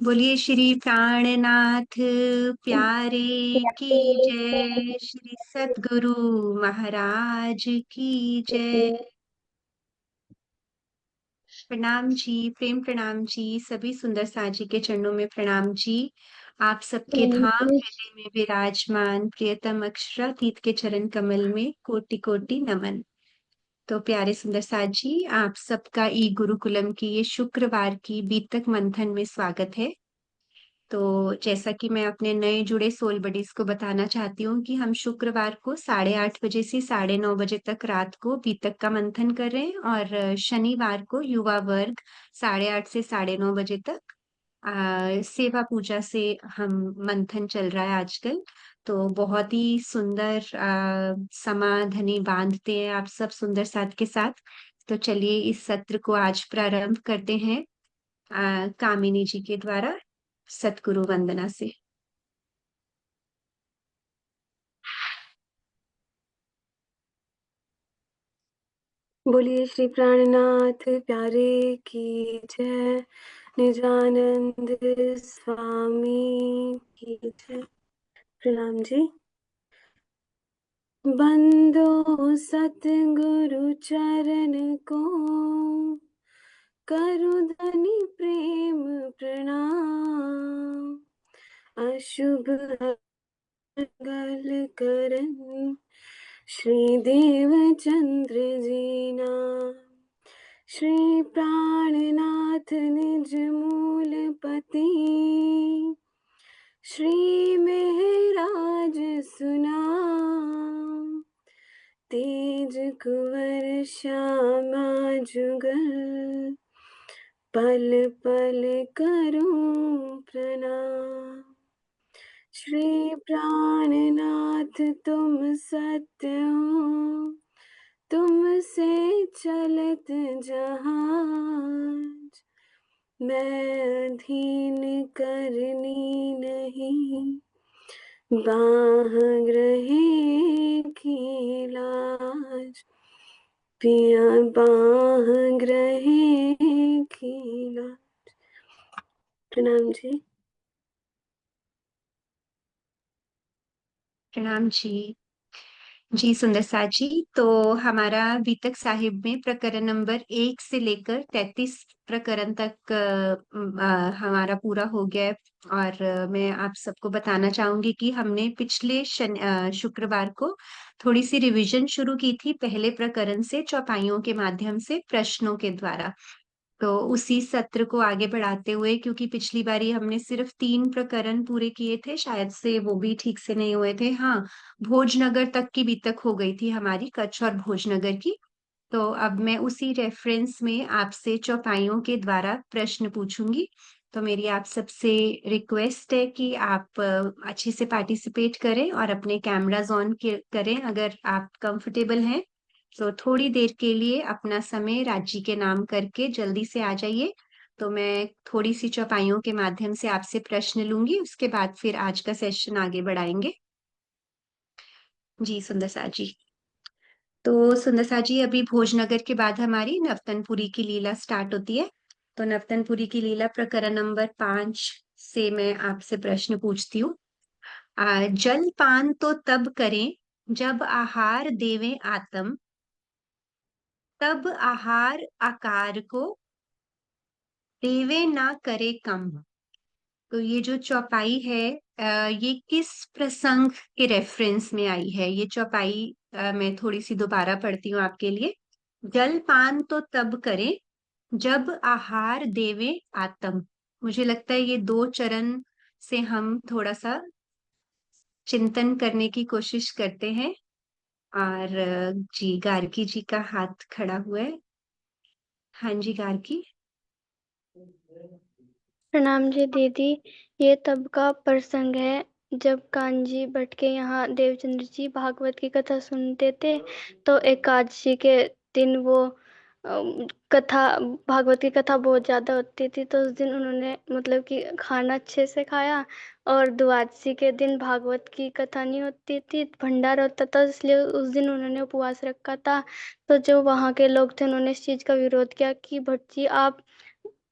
बोलिए श्री प्राणनाथ प्यारे की जय। श्री सतगुरु महाराज की जय। प्रणाम जी, प्रेम प्रणाम जी, सभी सुंदर साजी के चरणों में प्रणाम जी। आप सबके धाम हृदय में विराजमान प्रियतम अक्षरातीत के चरण कमल में कोटि कोटि नमन। तो प्यारे सुंदर साज जी, आप सबका ई गुरुकुलम की ये शुक्रवार की बीतक मंथन में स्वागत है। तो जैसा कि मैं अपने नए जुड़े सोल बडीज को बताना चाहती हूँ कि हम शुक्रवार को 8:30 बजे से 9:30 बजे तक रात को बीतक का मंथन कर रहे हैं, और शनिवार को युवा वर्ग 8:30 से 9:30 बजे तक सेवा पूजा से हम मंथन चल रहा है आजकल। तो बहुत ही सुंदर समाधनि बांधते हैं आप सब सुंदर साथ के साथ। तो चलिए इस सत्र को आज प्रारंभ करते हैं कामिनी जी के द्वारा सतगुरु वंदना से। बोलिए श्री प्राणनाथ प्यारे की जय। निजानंद स्वामी की जय। प्रणाम जी। बंदो सतगुरु चरण को करु धनि प्रेम प्रणाम। अशुभ मंगल करन श्री देव चंद्र जी नाम। श्री प्राणनाथ निज मूल पति श्री महराज सुनाम। तेज कुंवर श्यामा जुगल पल पल करूं प्रणाम। श्री प्राणनाथ तुम सत्य हो, तुमसे चलत जहाज। मैं अधीन करनी नहीं, बाह ग्रहे की लाज। पिया बाह ग्रहे की लाज। प्रणाम जी। प्रणाम जी सुंदर साथ जी। तो हमारा बीतक साहिब में प्रकरण नंबर 1 से लेकर 33 प्रकरण तक हमारा पूरा हो गया है। और मैं आप सबको बताना चाहूंगी कि हमने पिछले शुक्रवार को थोड़ी सी रिवीजन शुरू की थी पहले प्रकरण से चौपाइयों के माध्यम से प्रश्नों के द्वारा। तो उसी सत्र को आगे बढ़ाते हुए, क्योंकि पिछली बारी हमने सिर्फ 3 प्रकरण पूरे किए थे, शायद से वो भी ठीक से नहीं हुए थे। हाँ, भोजनगर तक की बीतक हो गई थी हमारी, कच्छ और भोजनगर की। तो अब मैं उसी रेफरेंस में आपसे चौपाइयों के द्वारा प्रश्न पूछूंगी। तो मेरी आप सबसे रिक्वेस्ट है कि आप अच्छे से पार्टिसिपेट करें और अपने कैमराज ऑन करें अगर आप कंफर्टेबल हैं। तो थोड़ी देर के लिए अपना समय राज्य के नाम करके जल्दी से आ जाइए। तो मैं थोड़ी सी चौपाइयों के माध्यम से आपसे प्रश्न लूंगी, उसके बाद फिर आज का सेशन आगे बढ़ाएंगे। जी सुंदर सा जी। तो सुंदर सा जी, अभी भोजनगर के बाद हमारी नवतनपुरी की लीला स्टार्ट होती है। तो नवतनपुरी की लीला प्रकरण नंबर 5 से मैं आपसे प्रश्न पूछती हूँ। जल पान तो तब करें जब आहार देवें आत्म, तब आहार आकार को देवे ना करे कम। तो ये जो चौपाई है ये किस प्रसंग के रेफरेंस में आई है? ये चौपाई मैं थोड़ी सी दोबारा पढ़ती हूँ आपके लिए। जल पान तो तब करें जब आहार देवे आत्म। मुझे लगता है ये 2 चरण से हम थोड़ा सा चिंतन करने की कोशिश करते हैं। और जी गार्गी जी का हाथ खड़ा हुआ है। हाँ जी गार्गी। प्रणाम जी दीदी। ये तब का प्रसंग है जब कान्जी भट्ट के यहाँ देवचंद्र जी भागवत की कथा सुनते थे। तो एकादशी के दिन वो कथा भागवत की कथा बहुत ज़्यादा होती थी, तो उस दिन उन्होंने मतलब कि खाना अच्छे से खाया। और द्वादशी के दिन भागवत की कथा नहीं होती थी, भंडारा होता था, इसलिए उस दिन उन्होंने उपवास रखा था। तो जो वहाँ के लोग थे उन्होंने इस चीज़ का विरोध किया कि भट्ट जी आप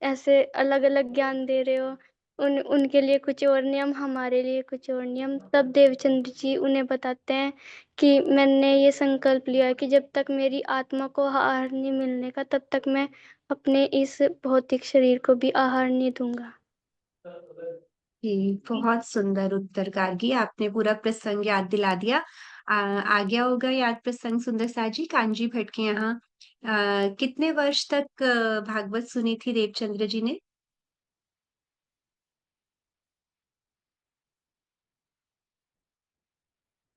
ऐसे अलग अलग ज्ञान दे रहे हो। उनके लिए कुछ और नियम, हमारे लिए कुछ और नियम। तब देवचंद्र जी उन्हें बताते हैं कि मैंने ये संकल्प लिया कि जब तक मेरी आत्मा को आहार नहीं मिलने का, तब तक मैं अपने इस भौतिक शरीर को भी आहार नहीं दूंगा। जी, बहुत सुंदर उत्तर गार्गी, आपने पूरा प्रसंग याद दिला दिया। आ गया होगा याद प्रसंग सुंदर साजी, कांजी भट्ट के यहाँ कितने वर्ष तक भागवत सुनी थी देवचंद्र जी ने?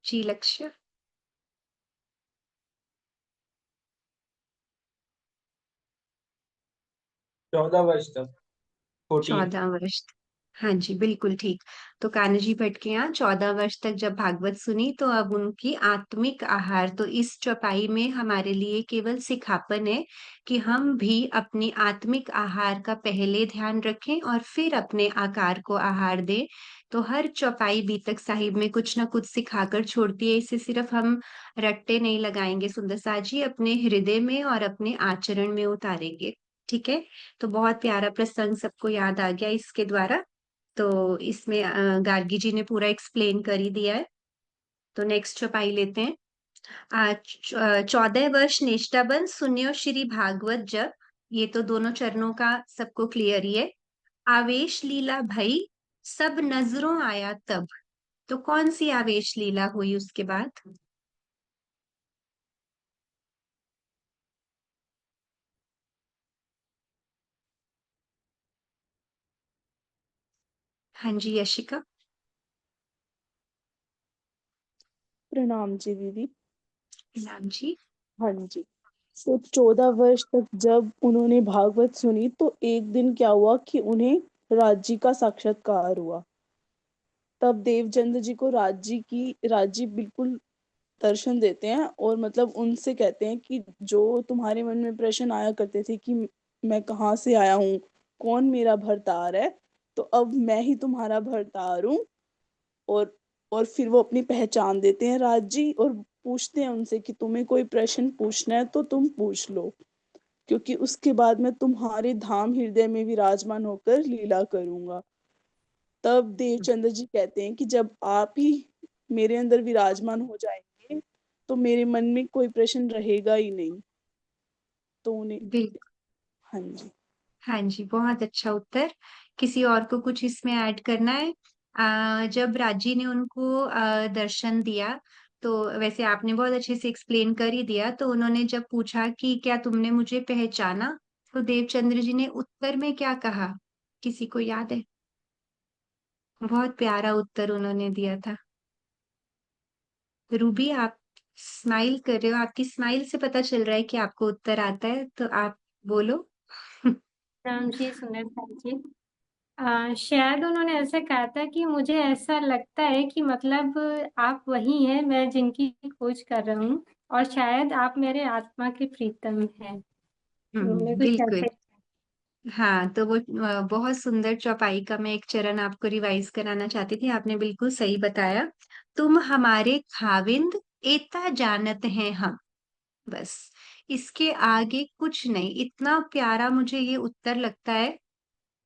जी लक्ष्य। 14 वर्ष तक। 14। 14 वर्ष। हाँ जी, बिल्कुल ठीक। तो कान्जी भट्ट के यहाँ 14 वर्ष तक जब भागवत सुनी, तो अब उनकी आत्मिक आहार, तो इस चौपाई में हमारे लिए केवल सिखापन है कि हम भी अपनी आत्मिक आहार का पहले ध्यान रखें और फिर अपने आकार को आहार दें। तो हर चौपाई बीतक साहिब में कुछ ना कुछ सिखाकर छोड़ती है। इसे सिर्फ हम रट्टे नहीं लगाएंगे सुंदर साजी, अपने हृदय में और अपने आचरण में उतारेंगे। ठीक है। तो बहुत प्यारा प्रसंग सबको याद आ गया इसके द्वारा। तो इसमें गार्गी जी ने पूरा एक्सप्लेन कर ही दिया है। तो नेक्स्ट चौपाई लेते हैं। 14 वर्ष निष्ठाबंध सुन्यो श्री भागवत जब, ये तो दोनों चरणों का सबको क्लियर ही है। आवेश लीला भई सब नजरों आया तब, तो कौन सी आवेश लीला हुई उसके बाद? हाँ जी यशिका। प्रणाम जी दीदी। राम जी। हाँ जी। तो 14 वर्ष तक जब उन्होंने भागवत सुनी तो एक दिन क्या हुआ कि उन्हें राज्य का साक्षात्कार हुआ। तब देवचंद्र जी को राज्य बिल्कुल दर्शन देते हैं और मतलब उनसे कहते हैं कि जो तुम्हारे मन में प्रश्न आया करते थे कि मैं कहाँ से आया हूँ, कौन मेरा भरतार है, तो अब मैं ही तुम्हारा भरतार हूँ। और और फिर वो अपनी पहचान देते हैं राजी और पूछते हैं उनसे कि तुम्हें कोई प्रश्न पूछना है तो तुम पूछ लो, क्योंकि उसके बाद मैं तुम्हारे धाम हृदय में विराजमान होकर लीला करूंगा। तब देवचंद्र जी कहते हैं कि जब आप ही मेरे अंदर विराजमान हो जाएंगे तो मेरे मन में कोई प्रश्न रहेगा ही नहीं। तो उन्हें, बिल्कुल। हाँ जी। हाँ जी, बहुत अच्छा उत्तर। किसी और को कुछ इसमें ऐड करना है? जब राजी ने उनको दर्शन दिया, तो वैसे आपने बहुत अच्छे से एक्सप्लेन कर ही दिया। तो उन्होंने जब पूछा कि क्या तुमने मुझे पहचाना, तो देवचंद्र जी ने उत्तर में क्या कहा? किसी को याद है? बहुत प्यारा उत्तर उन्होंने दिया था। रूबी, आप स्माइल कर रहे हो, आपकी स्माइल से पता चल रहा है कि आपको उत्तर आता है, तो आप बोलो। राम जी, सुंदर साथ जी। शायद उन्होंने ऐसा कहा था कि मुझे ऐसा लगता है कि मतलब आप वही हैं मैं जिनकी खोज कर रहा हूँ, और शायद आप मेरे आत्मा के प्रीतम हैं। उन्होंने कुछ बिल्कुल। ऐसा। हाँ, तो वो बहुत सुंदर चौपाई का मैं एक चरण आपको रिवाइज कराना चाहती थी, आपने बिल्कुल सही बताया। तुम हमारे खाविंद एता जानत हैं हम, बस इसके आगे कुछ नहीं। इतना प्यारा मुझे ये उत्तर लगता है।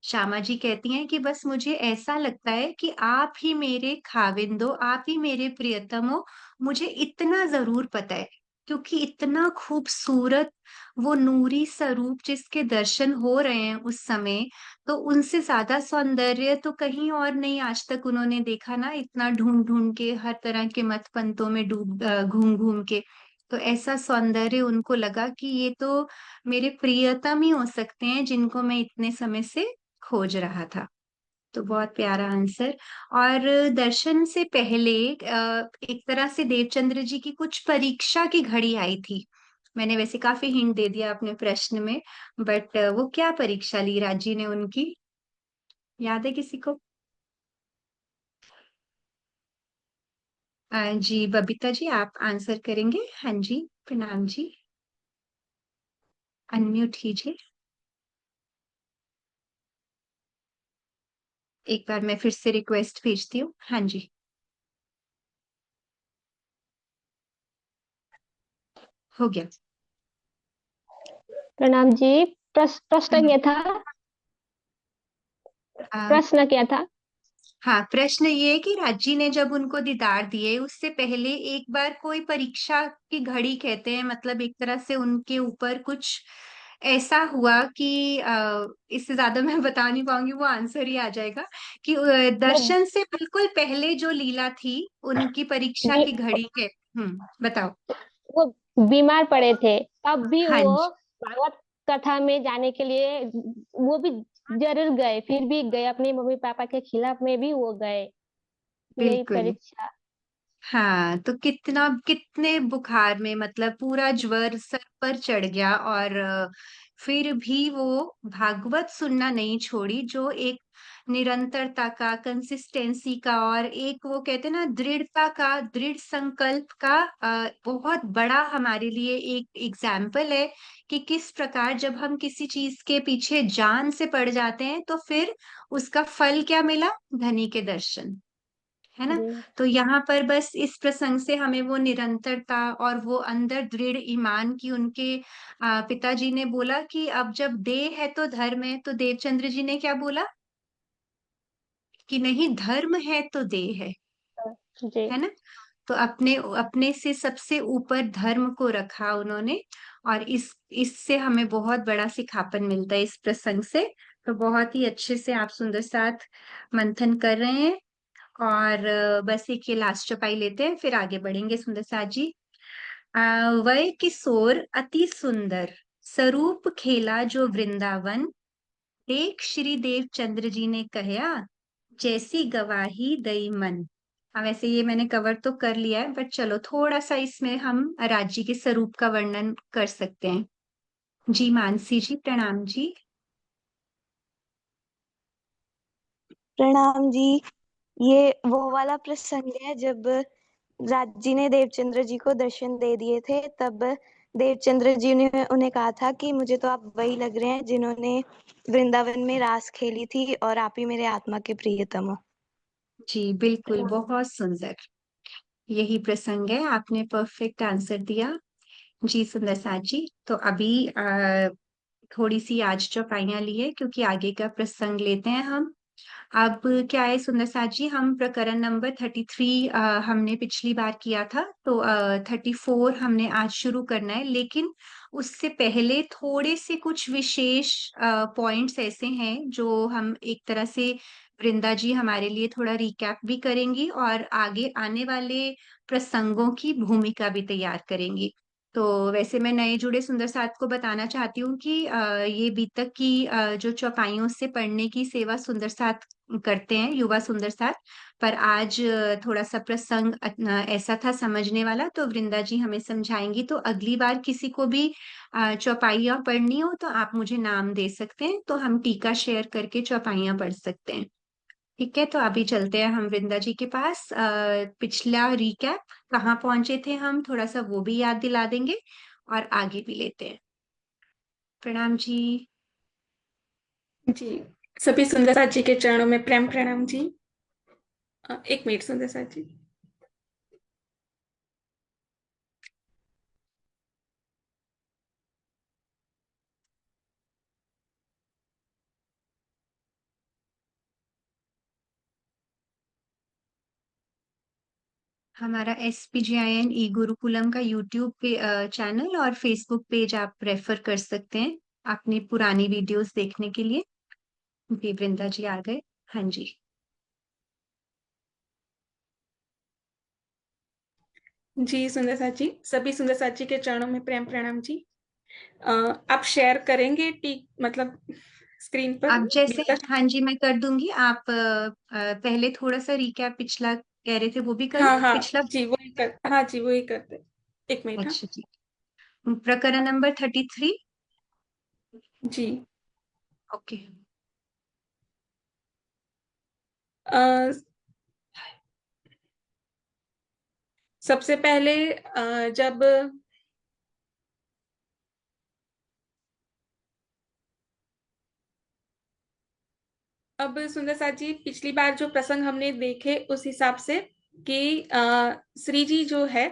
श्यामा जी कहती हैं कि बस मुझे ऐसा लगता है कि आप ही मेरे खाविंदो, आप ही मेरे प्रियतम हो, मुझे इतना जरूर पता है। क्योंकि इतना खूबसूरत वो नूरी स्वरूप जिसके दर्शन हो रहे हैं उस समय, तो उनसे ज्यादा सौंदर्य तो कहीं और नहीं आज तक उन्होंने देखा ना। इतना ढूंढ ढूंढ के, हर तरह के मत पंतों में घूम घूम के, तो ऐसा सौंदर्य उनको लगा कि ये तो मेरे प्रियतम ही हो सकते हैं जिनको मैं इतने समय से खोज रहा था। तो बहुत प्यारा आंसर। और दर्शन से पहले एक तरह से देवचंद्र जी की कुछ परीक्षा की घड़ी आई थी। मैंने वैसे काफी हिंट दे दिया अपने प्रश्न में, बट वो क्या परीक्षा ली राजी ने उनकी, याद है किसी को? जी बबीता जी, आप आंसर करेंगे? हाँ जी, प्रणाम जी। अनम्यूट कीजिए। एक बार मैं फिर से रिक्वेस्ट भेजती हूँ। हाँ जी। हो गया। प्रणाम जी। प्रश्न ये था प्रश्न क्या था? हाँ, प्रश्न ये है कि राज्जी ने जब उनको दीदार दिए उससे पहले एक बार कोई परीक्षा की घड़ी कहते हैं, मतलब एक तरह से उनके ऊपर कुछ ऐसा हुआ कि इससे ज्यादा मैं बता नहीं पाऊंगी, वो आंसर ही आ जाएगा कि वो दर्शन से बिल्कुल पहले जो लीला थी उनकी परीक्षा बी, की घड़ी के। बताओ। वो बीमार पड़े थे, तब भी हाँ वो जी, भागवत कथा में जाने के लिए वो भी जरूर गए, फिर भी गए, अपने मम्मी पापा के खिलाफ में भी वो गए, यही बिल्कुल। परीक्षा। हाँ, तो कितना कितने बुखार में, मतलब पूरा ज्वर सर पर चढ़ गया, और फिर भी वो भागवत सुनना नहीं छोड़ी, जो एक निरंतरता का, कंसिस्टेंसी का, और एक वो कहते हैं ना दृढ़ता का, दृढ़ संकल्प का बहुत बड़ा हमारे लिए एक एग्जाम्पल है कि किस प्रकार जब हम किसी चीज के पीछे जान से पड़ जाते हैं तो फिर उसका फल क्या मिला? धनी के दर्शन, है ना। जी तो यहाँ पर बस इस प्रसंग से हमें वो निरंतरता और वो अंदर दृढ़ ईमान की, उनके पिताजी ने बोला कि अब जब देह है तो धर्म है, तो देवचंद्र जी ने क्या बोला कि नहीं, धर्म है तो देह जी है ना। तो अपने अपने से सबसे ऊपर धर्म को रखा उन्होंने, और इससे हमें बहुत बड़ा सिखापन मिलता है इस प्रसंग से। तो बहुत ही अच्छे से आप सुंदर साथ मंथन कर रहे हैं, और बस एक ये लास्ट चौपाई लेते हैं, फिर आगे बढ़ेंगे सुंदर साथ जी। वै किशोर अति सुंदर, स्वरूप खेला जो वृंदावन, देख श्री देव चंद्र जी ने कहया, जैसी गवाही दई मन। हाँ, वैसे ये मैंने कवर तो कर लिया है, बट चलो थोड़ा सा इसमें हम राज्य के स्वरूप का वर्णन कर सकते हैं। जी मानसी जी, प्रणाम जी। प्रणाम जी। ये वो वाला प्रसंग है जब राज जी ने देवचंद्र जी को दर्शन दे दिए थे, तब देवचंद्र जी ने उन्हें कहा था कि मुझे तो आप वही लग रहे हैं जिन्होंने वृंदावन में रास खेली थी, और आप ही मेरे आत्मा के प्रियतम हो। जी बिल्कुल, बहुत सुंदर, यही प्रसंग है, आपने परफेक्ट आंसर दिया। जी सुंदर साथ जी, तो अभी थोड़ी सी आज चौपाइयाँ ली है क्योंकि आगे का प्रसंग लेते हैं हम। अब क्या है सुंदर साथ जी, हम प्रकरण नंबर 33 हमने पिछली बार किया था, तो 34 हमने आज शुरू करना है, लेकिन उससे पहले थोड़े से कुछ विशेष पॉइंट्स ऐसे हैं जो हम एक तरह से वृंदा जी हमारे लिए थोड़ा रिकैप भी करेंगी, और आगे आने वाले प्रसंगों की भूमिका भी तैयार करेंगी। तो वैसे मैं नए जुड़े सुंदर साथ को बताना चाहती हूँ कि ये बीतक की जो चौपाइयों से पढ़ने की सेवा सुंदर साथ करते हैं, युवा सुंदर साथ। पर आज थोड़ा सा प्रसंग ऐसा था समझने वाला, तो वृंदा जी हमें समझाएंगी। तो अगली बार किसी को भी चौपाइयाँ पढ़नी हो तो आप मुझे नाम दे सकते हैं, तो हम टीका शेयर करके चौपाइयाँ पढ़ सकते हैं। ठीक है, तो अभी चलते हैं हम वृंदा जी के पास। पिछला रिकैप, कहाँ पहुंचे थे हम, थोड़ा सा वो भी याद दिला देंगे, और आगे भी लेते हैं। प्रणाम जी। जी, सभी सुंदर साथ जी के चरणों में प्रेम प्रणाम जी। एक मिनट सुंदर साथ जी। हमारा SPGIN ई गुरुकुलम का यूट्यूब पे चैनल और फेसबुक पेज आप रेफर कर सकते हैं अपनी पुरानी वीडियोस देखने के लिए। जी वृंदा जी आ गए। हाँ जी। जी सुंदर साथ जी, सभी सुंदर साथ जी के चरणों में प्रेम प्रणाम जी। आप शेयर करेंगे मतलब स्क्रीन पर आप जैसे, बीता। हाँ जी मैं कर दूंगी। आप पहले थोड़ा सा रिकैप पिछला कह रहे थे वो भी करूं, हाँ हाँ पिछला। जी, वही कर, हाँ जी वही करते। एक मिनट। हाँ अच्छा जी, प्रकरण नंबर 33। जी। ओके। सबसे पहले जब अब सुंदर साथ जी, पिछली बार जो प्रसंग हमने देखे उस हिसाब से कि श्री जी जो है,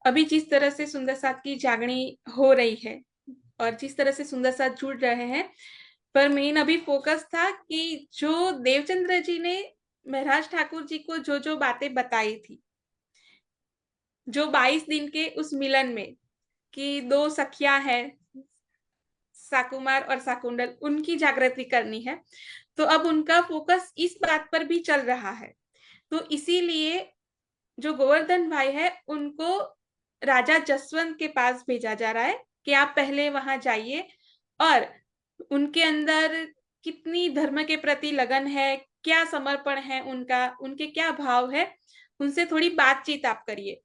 अभी जिस तरह से सुंदर साथ की जागनी हो रही है और जिस तरह से सुंदर साथ जुड़ रहे हैं, पर मेन अभी फोकस था कि जो देवचंद्र जी ने महराज ठाकुर जी को जो जो बातें बताई थी, जो 22 दिन के उस मिलन में, कि दो सखियां हैं, साकुमार और साकुंडल, उनकी जागृति करनी है। तो अब उनका फोकस इस बात पर भी चल रहा है। तो इसीलिए जो गोवर्धन भाई है उनको राजा जसवंत के पास भेजा जा रहा है कि आप पहले वहां जाइए और उनके अंदर कितनी धर्म के प्रति लगन है, क्या समर्पण है उनका, उनके क्या भाव है, उनसे थोड़ी बातचीत आप करिए।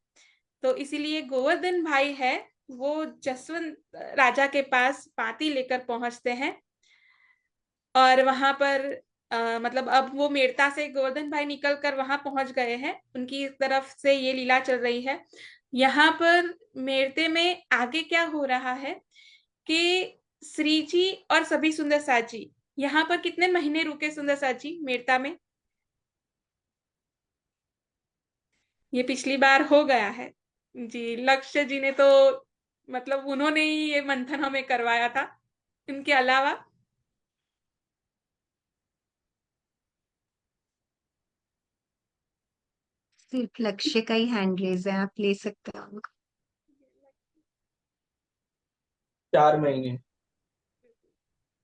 तो इसीलिए गोवर्धन भाई है वो जसवंत राजा के पास पाती लेकर पहुंचते हैं। और वहां पर मतलब अब वो मेड़ता से गोवर्धन भाई निकल कर वहां पहुंच गए हैं, उनकी तरफ से ये लीला चल रही है। यहाँ पर मेड़ते में आगे क्या हो रहा है कि श्री जी और सभी सुंदर साथ जी यहाँ पर कितने महीने रुके सुंदर साथ जी मेड़ता में? ये पिछली बार हो गया है जी। लक्ष्य जी ने तो मतलब उन्होंने ही ये मंथन हमें करवाया था, इनके अलावा। सिर्फ लक्ष्य का ही हैंड रेज है, आप ले सकते हो। 4 महीने।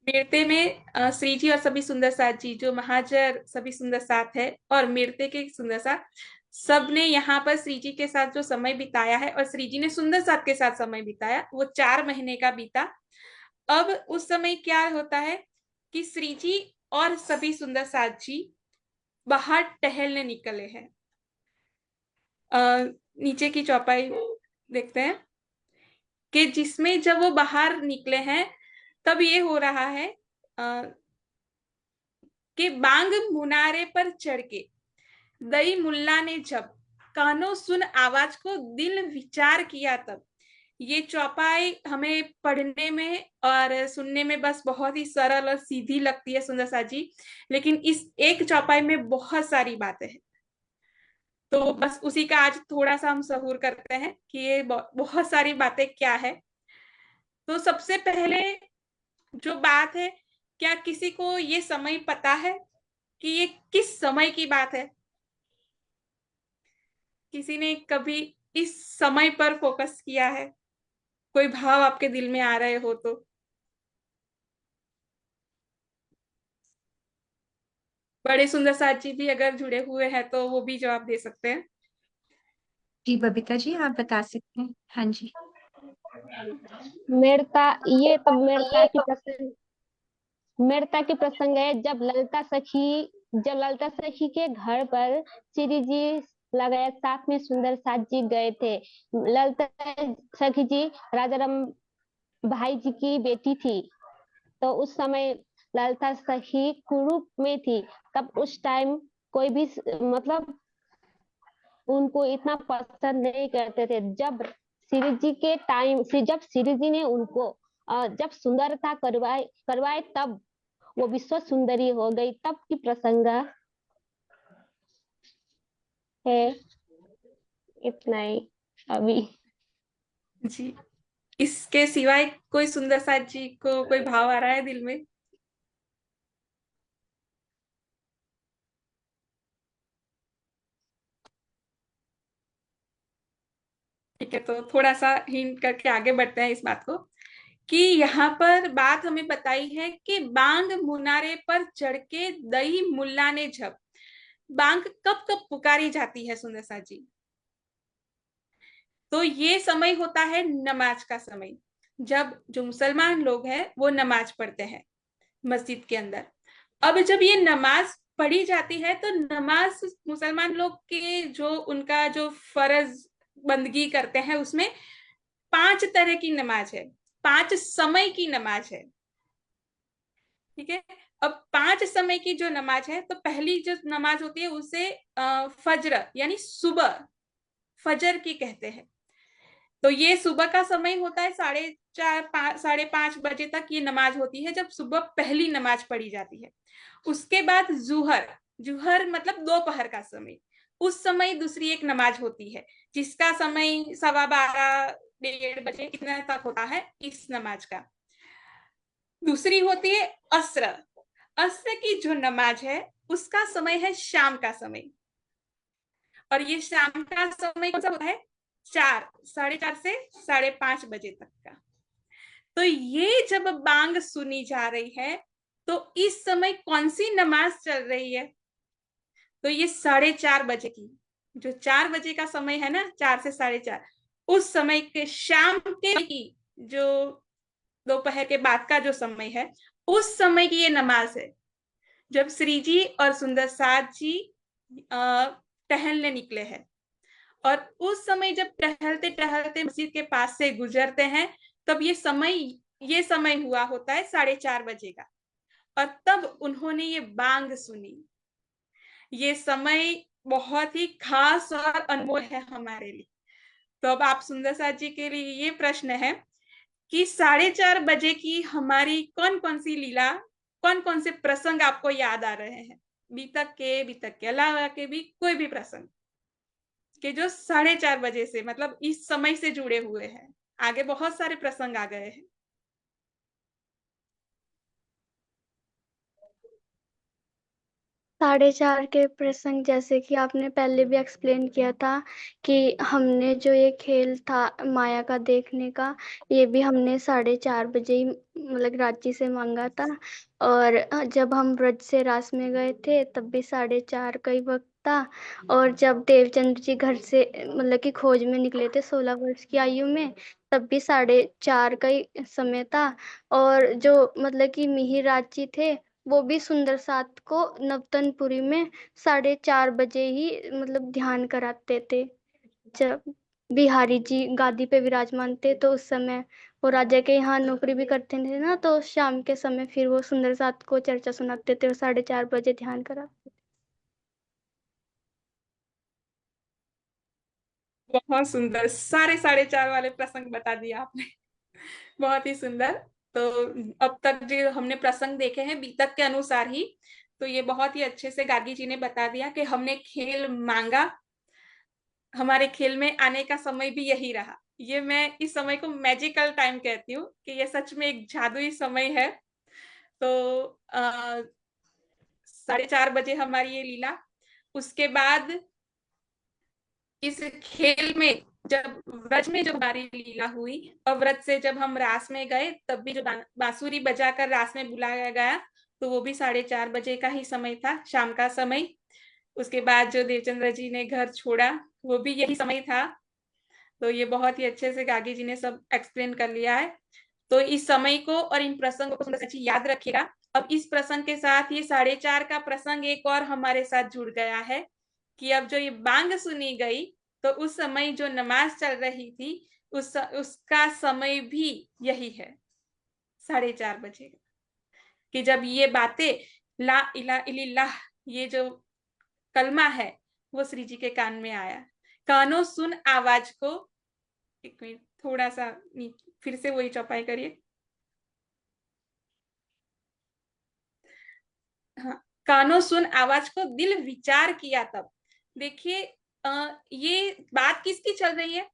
मेड़ते में श्री जी और सभी सुंदर साथ जी, जो महाजर सभी सुंदर साथ है और मेड़ते के सुंदर साथ, सब ने यहाँ पर श्री जी के साथ जो समय बिताया है और श्री जी ने सुंदर साथ के साथ समय बिताया, वो 4 महीने का बीता। अब उस समय क्या होता है कि श्री जी और सभी सुंदर साथ जी बाहर टहलने निकले हैं। नीचे की चौपाई देखते हैं कि जिसमें जब वो बाहर निकले हैं तब ये हो रहा है कि बांग मुनारे पर चढ़ के दई मुल्ला ने जब कानों सुन आवाज को दिल विचार किया, तब ये चौपाई हमें पढ़ने में और सुनने में बस बहुत ही सरल और सीधी लगती है सुंदर सा जी, लेकिन इस एक चौपाई में बहुत सारी बातें हैं। तो बस उसी का आज थोड़ा सा हम सहूर करते हैं कि ये बहुत सारी बातें क्या है। तो सबसे पहले जो बात है, क्या किसी को ये समय पता है कि ये किस समय की बात है? किसी ने कभी इस समय पर फोकस किया है? कोई भाव आपके दिल में आ रहे हो तो? बड़े सुंदर साथ जी भी अगर जुड़े हुए हैं तो वो भी जवाब दे सकते हैं। जी बबीता जी, आप बता सकते हैं। हाँ जी। मेड़ता, ये तब मेड़ता की प्रसंग है जब ललिता सखी के घर पर श्री जी लगाया साथ में सुंदर साथ जी गए थे। ललिता सखी जी राजा राम भाई जी की बेटी थी। तो उस समय ललिता सखी कुरूप में थी। तब उस टाइम कोई भी मतलब उनको इतना पसंद नहीं करते थे। जब श्री जी ने उनको जब सुंदरता करवाए तब वो विश्व सुंदरी हो गई। तब की प्रसंग है। इतना ही अभी। जी, इसके सिवाय कोई सुंदर साथ जी को कोई भाव आ रहा है दिल में? ठीक है, तो थोड़ा सा हिंट करके आगे बढ़ते हैं इस बात को कि यहाँ पर बात हमें बताई है कि बांग मुनारे पर चढ़ के दई मुल्ला ने जब, बांग कब कब पुकारी जाती है सुंदर सा जी? तो ये समय होता है नमाज का समय, जब जो मुसलमान लोग हैं वो नमाज पढ़ते हैं मस्जिद के अंदर। अब जब ये नमाज पढ़ी जाती है तो नमाज मुसलमान लोग के जो उनका जो फर्ज बंदगी करते हैं उसमें 5 तरह की नमाज है, 5 समय की नमाज है। ठीक है, अब 5 समय की जो नमाज है, तो पहली जो नमाज होती है उसे फज्र यानी सुबह, फजर की कहते हैं। तो ये सुबह का समय होता है, 4:30-5:30 बजे तक ये नमाज होती है, जब सुबह पहली नमाज पढ़ी जाती है। उसके बाद जुहर, जुहर मतलब दोपहर का समय, उस समय दूसरी एक नमाज होती है जिसका समय 12:15 1:30 बजे इतना तक होता है इस नमाज का। दूसरी होती है अस्र। अस्र की जो नमाज है उसका समय है शाम का समय, और ये शाम का समय कौन सा होता है? 4, 4:30 से 5:30 बजे तक का। तो ये जब बांग सुनी जा रही है तो इस समय कौन सी नमाज चल रही है? तो ये 4:30 बजे की, जो 4 बजे का समय है ना, 4 से 4:30, उस समय के शाम के की जो दोपहर के बाद का जो समय है, उस समय की ये नमाज है, जब श्री जी और सुंदर साथ जी टहलने निकले हैं। और उस समय जब टहलते टहलते मस्जिद के पास से गुजरते हैं, तब ये समय हुआ होता है 4:30 बजे का, और तब उन्होंने ये बांग सुनी। ये समय बहुत ही खास और अनमोल है हमारे लिए। तो अब आप सुंदर साथ जी के लिए ये प्रश्न है कि 4:30 बजे की हमारी कौन कौन सी लीला, कौन कौन से प्रसंग आपको याद आ रहे हैं? बीतक के अलावा के भी कोई भी प्रसंग कि जो 4:30 बजे से, मतलब इस समय से जुड़े हुए हैं। आगे बहुत सारे प्रसंग आ गए हैं। 4:30 के प्रसंग जैसे कि आपने पहले भी एक्सप्लेन किया था कि हमने जो ये खेल था माया का देखने का, ये भी हमने 4:30 बजे ही मतलब रांची से मांगा था। और जब हम ब्रज से रास में गए थे तब भी 4:30 का ही वक्त था। और जब देवचंद्र जी घर से मतलब कि खोज में निकले थे 16 वर्ष की आयु में, तब भी 4:30 का ही समय था। और जो मतलब कि मिहिर राज जी थे, वो भी सुंदर साथ को नवतनपुरी में 4:30 बजे ही मतलब ध्यान कराते थे। जब बिहारी जी गादी पे विराजमान थे तो उस समय वो राजा के यहाँ नौकरी भी करते थे ना, तो शाम के समय फिर वो सुंदर साथ को चर्चा सुनाते थे और 4:30 बजे ध्यान कराते थे। बहुत सुंदर, 4:30 वाले प्रसंग बता दिया आपने। बहुत ही सुंदर। तो अब तक जो हमने प्रसंग देखे हैं बीतक के अनुसार ही, तो ये बहुत ही अच्छे से गार्गी जी ने बता दिया कि हमने खेल मांगा, हमारे खेल में आने का समय भी यही रहा। ये मैं इस समय को मैजिकल टाइम कहती हूँ कि ये सच में एक जादुई समय है। तो 4:30 बजे हमारी ये लीला, उसके बाद इस खेल में जब व्रज में जब हमारी लीला हुई और व्रज से जब हम रास में गए, तब भी जो बांसुरी बजाकर रास में बुलाया गया, तो वो भी 4:30 बजे का ही समय था, शाम का समय। उसके बाद जो देवचंद्र जी ने घर छोड़ा, वो भी यही समय था। तो ये बहुत ही अच्छे से गागी जी ने सब एक्सप्लेन कर लिया है। तो इस समय को और इन प्रसंगों को सुंदर जी याद रखिएगा। अब इस प्रसंग के साथ ये 4:30 का प्रसंग एक और हमारे साथ जुड़ गया है कि अब जो ये बांग सुनी गई, तो उस समय जो नमाज चल रही थी उसका समय भी यही है, 4:30 बजे, कि जब ये बातें ला इला इल्लल्लाह, ये जो कलमा है, वो श्री जी के कान में आया। कानों सुन आवाज को, एक मिनट थोड़ा सा फिर से वही चौपाई करिए। हाँ, कानों सुन आवाज को दिल विचार किया तब। देखिए ये बात किसकी चल रही है?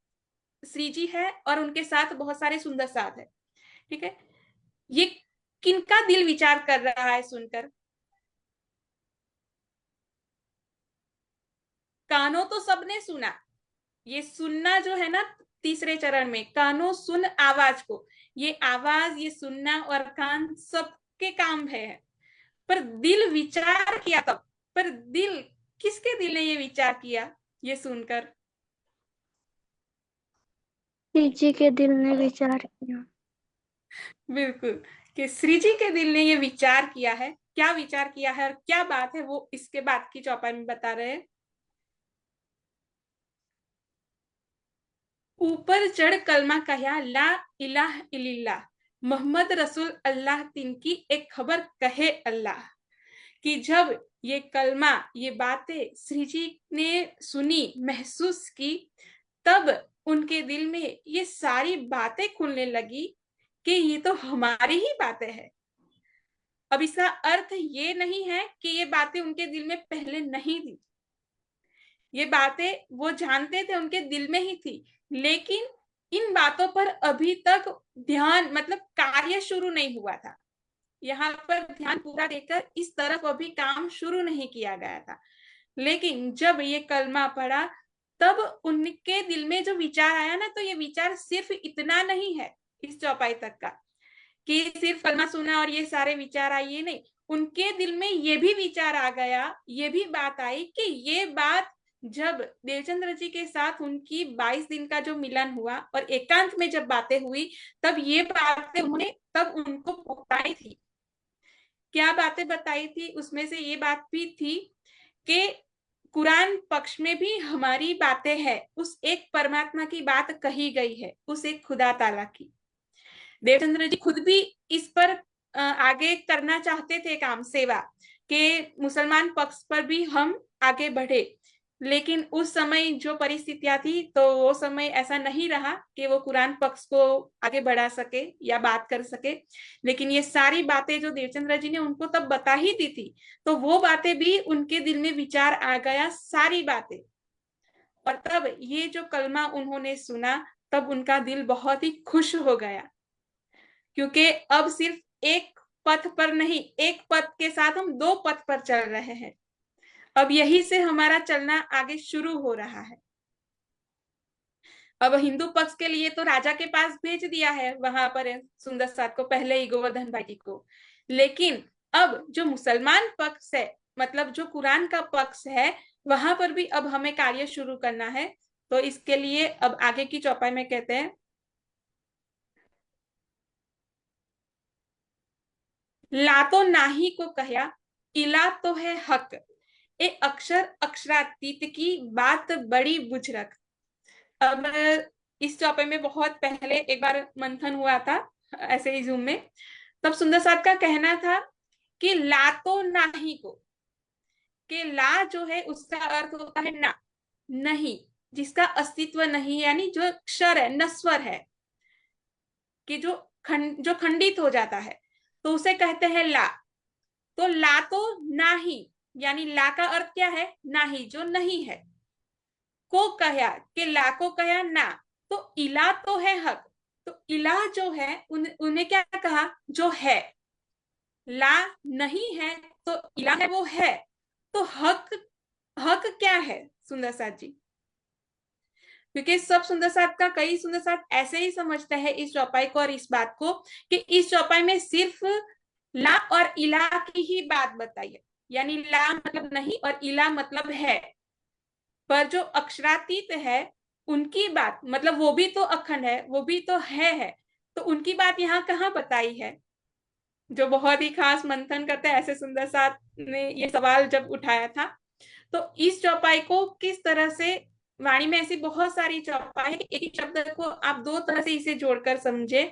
श्री जी है और उनके साथ बहुत सारे सुंदर साथ है, ठीक है। ये किनका दिल विचार कर रहा है सुनकर? कानों तो सबने सुना, ये सुनना जो है ना, तीसरे चरण में कानों सुन आवाज को, ये आवाज, ये सुनना और कान सबके काम है, पर दिल विचार किया तब। पर दिल, किसके दिल ने ये विचार किया ये सुनकर? श्री जी के दिल ने विचार किया। बिल्कुल, कि श्री जी के दिल ने ये विचार किया है। क्या विचार किया है और क्या बात है, वो इसके बाद की चौपाई में बता रहे हैं। ऊपर चढ़ कलमा कहा ला इलाह इल्लल्लाह, मोहम्मद रसूल अल्लाह तिनकी एक खबर कहे अल्लाह। कि जब ये कलमा, ये बातें श्री जी ने सुनी, महसूस की, तब उनके दिल में ये सारी बातें खुलने लगी कि ये तो हमारी ही बातें हैं। अब इसका अर्थ ये नहीं है कि ये बातें उनके दिल में पहले नहीं थी, ये बातें वो जानते थे, उनके दिल में ही थी, लेकिन इन बातों पर अभी तक ध्यान, मतलब कार्य शुरू नहीं हुआ था। यहाँ पर ध्यान पूरा देकर इस तरफ अभी काम शुरू नहीं किया गया था। लेकिन जब ये कलमा पढ़ा तब उनके दिल में जो विचार आया ना, तो ये विचार सिर्फ इतना नहीं है इस चौपाई तक का कि सिर्फ कलमा सुना और ये सारे विचार आए, ये नहीं, उनके दिल में ये भी विचार आ गया, ये भी बात आई कि ये बात जब देवचंद्र जी के साथ उनकी 22 दिन का जो मिलन हुआ और एकांत में जब बातें हुई, तब ये बातें उन्होंने तब उनको बताई थी। क्या बातें बताई थी? उसमें से ये बात भी थी कि कुरान पक्ष में भी हमारी बातें हैं, उस एक परमात्मा की बात कही गई है, उस एक खुदा ताला की। देवचंद्र जी खुद भी इस पर आगे करना चाहते थे काम, सेवा के मुसलमान पक्ष पर भी हम आगे बढ़े, लेकिन उस समय जो परिस्थितियां थी तो वो समय ऐसा नहीं रहा कि वो कुरान पक्ष को आगे बढ़ा सके या बात कर सके। लेकिन ये सारी बातें जो देवचंद्र जी ने उनको तब बता ही दी थी, तो वो बातें भी उनके दिल में विचार आ गया, सारी बातें। और तब ये जो कलमा उन्होंने सुना, तब उनका दिल बहुत ही खुश हो गया, क्योंकि अब सिर्फ एक पथ पर नहीं, एक पथ के साथ हम दो पथ पर चल रहे हैं। अब यही से हमारा चलना आगे शुरू हो रहा है। अब हिंदू पक्ष के लिए तो राजा के पास भेज दिया है वहां पर सुंदर साथ को, पहले ही गोवर्धन भाई को। लेकिन अब जो मुसलमान पक्ष है, मतलब जो कुरान का पक्ष है, वहां पर भी अब हमें कार्य शुरू करना है। तो इसके लिए अब आगे की चौपाई में कहते हैं, ला तो नाही को कहा, इला तो है हक, ए अक्षर अक्षरातीत की बात बड़ी बुझरक। अब इस चौपाई में बहुत पहले एक बार मंथन हुआ था ऐसे ही जूम में, तब सुंदर साथ का कहना था कि ला तो नाही को, कि ला जो है उसका अर्थ होता है ना, नहीं, जिसका अस्तित्व नहीं, यानी जो क्षर है, नस्वर है, कि जो खंडित हो जाता है, तो उसे कहते हैं ला। तो ला तो नाही, यानी ला का अर्थ क्या है? नाही, जो नहीं है। को कहा, कि ला को कहा ना, तो इला तो है हक, तो इला जो है उन्हें क्या कहा? जो है। ला नहीं है तो इला है, वो है। तो हक, हक क्या है सुंदर साथ जी? क्योंकि सब सुंदर साथ का, कई सुंदर साथ ऐसे ही समझते हैं इस चौपाई को और इस बात को, कि इस चौपाई में सिर्फ ला और इला की ही बात बताई है, यानी ला मतलब नहीं और इला मतलब है। पर जो अक्षरातीत है उनकी बात, मतलब वो भी तो अखंड है, वो भी तो है, तो उनकी बात यहाँ कहाँ बताई है? जो बहुत ही खास मंथन करते हैं, ऐसे सुंदर साथ ने ये सवाल जब उठाया था। तो इस चौपाई को किस तरह से, वाणी में ऐसी बहुत सारी चौपाई है, एक ही शब्द को आप दो तरह से इसे जोड़कर समझे,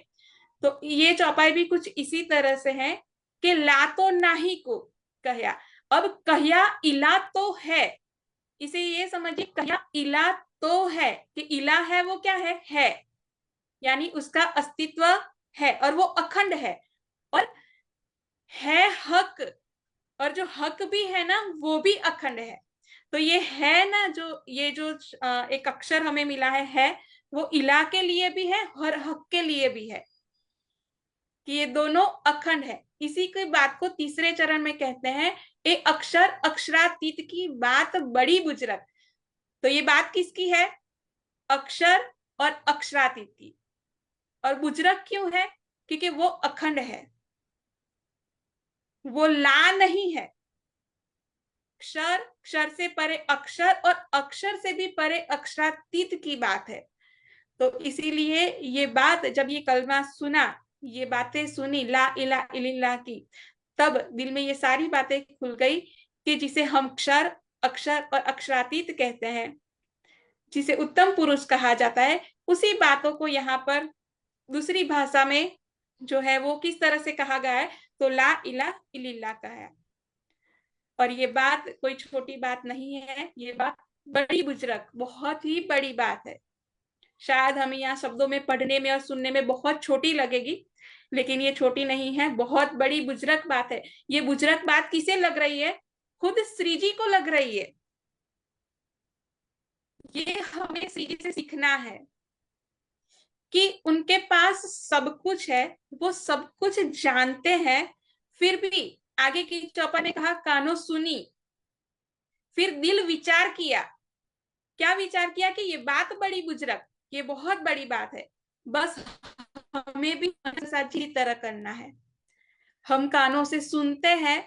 तो ये चौपाई भी कुछ इसी तरह से है कि ला तो नाही को कहा, अब कहा इला तो है, इसे ये समझिए, कहा इला तो है, कि इला है, वो क्या है, यानी उसका अस्तित्व है और वो अखंड है, और है हक, और जो हक भी है ना वो भी अखंड है। तो ये है ना, जो ये जो एक अक्षर हमें मिला है, वो इला के लिए भी है और हक के लिए भी है, कि ये दोनों अखंड है। इसी की बात को तीसरे चरण में कहते हैं, ए अक्षर अक्षरातीत की बात बड़ी बुजरक। तो ये बात किसकी है? अक्षर और अक्षरातीत की। और बुजरक क्यों है? क्योंकि वो अखंड है, वो ला नहीं है। अक्षर, अक्षर से परे अक्षर, और अक्षर से भी परे अक्षरातीत की बात है। तो इसीलिए ये बात, जब ये कलमा सुना, ये बातें सुनी ला इला इल्लल्लाह की, तब दिल में ये सारी बातें खुल गई कि जिसे हम क्षर, अक्षर और अक्षरातीत कहते हैं, जिसे उत्तम पुरुष कहा जाता है, उसी बातों को यहाँ पर दूसरी भाषा में जो है वो किस तरह से कहा गया है, तो ला इला इल्लल्लाह कहा है। और ये बात कोई छोटी बात नहीं है, ये बात बड़ी बुजुर्ग, बहुत ही बड़ी बात है। शायद हमें यहाँ शब्दों में पढ़ने में और सुनने में बहुत छोटी लगेगी, लेकिन ये छोटी नहीं है, बहुत बड़ी बुजुर्ग बात है। ये बुजुर्ग बात किसे लग रही है? खुद श्री जी को लग रही है। ये हमें श्री जी से सीखना है कि उनके पास सब कुछ है, वो सब कुछ जानते हैं, फिर भी आगे की चौपाई में कहा कानों सुनी, फिर दिल विचार किया। क्या विचार किया कि ये बात बड़ी बुजुर्ग, ये बहुत बड़ी बात है, बस हमें भी साझी की तरह करना है। हम कानों से सुनते हैं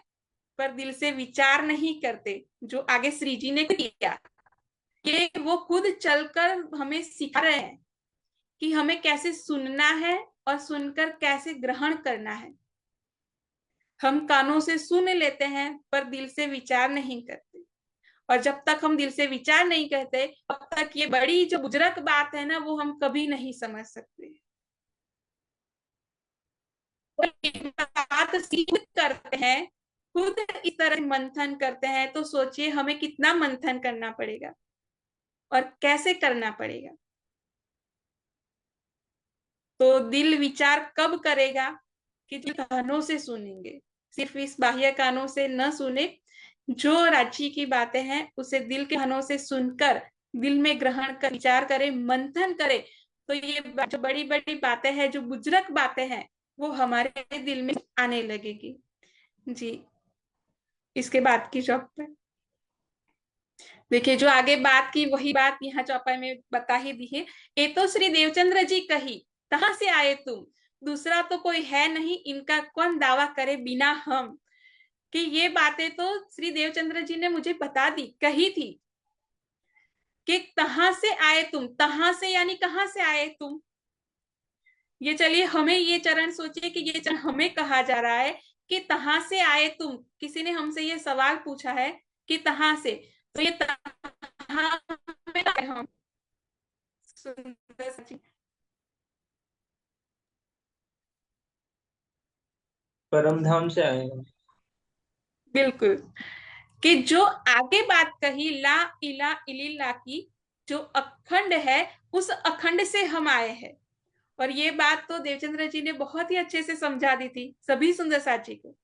पर दिल से विचार नहीं करते, जो आगे श्री जी ने किया। ये वो खुद चलकर हमें सिखा रहे हैं कि हमें कैसे सुनना है और सुनकर कैसे ग्रहण करना है। हम कानों से सुन लेते हैं पर दिल से विचार नहीं करते, और जब तक हम दिल से विचार नहीं करते तब तक ये बड़ी जो बुजुर्ग बात है ना, वो हम कभी नहीं समझ सकते। बात सिद्ध करते हैं, खुद इस तरह मंथन करते हैं, तो सोचिए हमें कितना मंथन करना पड़ेगा और कैसे करना पड़ेगा। तो दिल विचार कब करेगा कि जो कानों से सुनेंगे, सिर्फ इस बाह्य कानों से न सुने, जो राज्य की बातें हैं उसे दिल के कानों से सुनकर दिल में ग्रहण कर विचार करे, मंथन करे, तो ये जो बड़ी बड़ी बातें हैं, जो बुजुर्ग बातें हैं, वो हमारे दिल में आने लगेगी। जी, इसके बाद की चौपाई देखिए, जो आगे बात की वही बात यहाँ चौपाई में बता ही दी है। ये तो श्री देवचंद्र जी कही, कहाँ से आए तुम, दूसरा तो कोई है नहीं, इनका कौन दावा करे बिना हम। कि ये बातें तो श्री देवचंद्र जी ने मुझे बता दी, कही थी कि कहाँ से आए तुम, कहाँ से यानी कहाँ से आए तुम। ये चलिए हमें ये चरण सोचिए कि ये चरण हमें कहा जा रहा है कि कहाँ से आए तुम। किसी ने हमसे ये सवाल पूछा है कि कहाँ से, तो ये कहाँ में आए हम। सुंदर सी परम धाम से आए हैं। बिल्कुल, कि जो आगे बात कही ला इला इलिल्ला की, जो अखंड है उस अखंड से हम आए हैं। और ये बात तो देवचंद्र जी ने बहुत ही अच्छे से समझा दी थी सभी सुंदर साची को।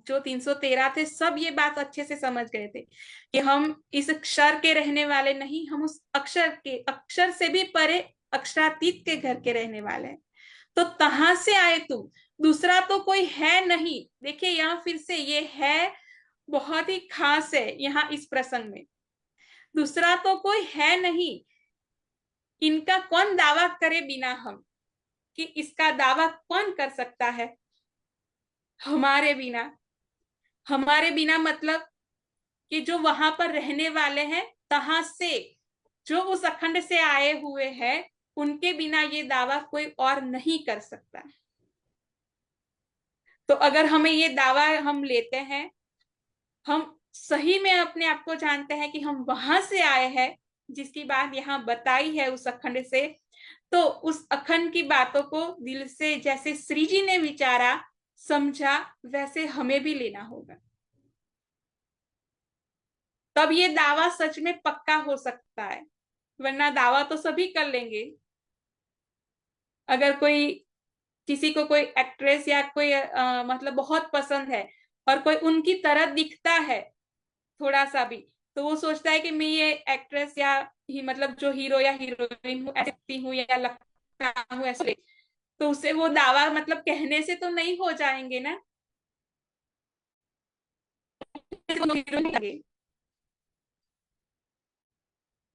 जो 313 थे सब ये बात अच्छे से समझ गए थे कि हम इस अक्षर के रहने वाले नहीं, हम उस अक्षर के, अक्षर से भी परे अक्षरातीत के घर के रहने वाले हैं। तो कहां से आए तुम, दूसरा तो कोई है नहीं। देखिए यहाँ फिर से ये है बहुत ही खास है यहाँ इस प्रसंग में। दूसरा तो कोई है नहीं, इनका कौन दावा करे बिना हम, कि इसका दावा कौन कर सकता है हमारे बिना। हमारे बिना मतलब कि जो वहां पर रहने वाले हैं, तहां से जो उस अखंड से आए हुए हैं, उनके बिना ये दावा कोई और नहीं कर सकता। तो अगर हमें ये दावा हम लेते हैं, हम सही में अपने आप को जानते हैं कि हम वहां से आए हैं, जिसकी बात यहाँ बताई है उस अखंड से, तो उस अखंड की बातों को दिल से जैसे श्री जी ने विचारा समझा, वैसे हमें भी लेना होगा। तब ये दावा सच में पक्का हो सकता है, वरना दावा तो सभी कर लेंगे। अगर कोई, किसी को कोई एक्ट्रेस या कोई मतलब बहुत पसंद है और कोई उनकी तरह दिखता है थोड़ा सा भी, तो वो सोचता है कि मैं ये एक्ट्रेस या ही मतलब जो हीरो या हीरोइन हूँ, ऐसी हूँ या लगता हूँ ऐसे, तो उसे वो दावा मतलब कहने से तो नहीं हो जाएंगे ना।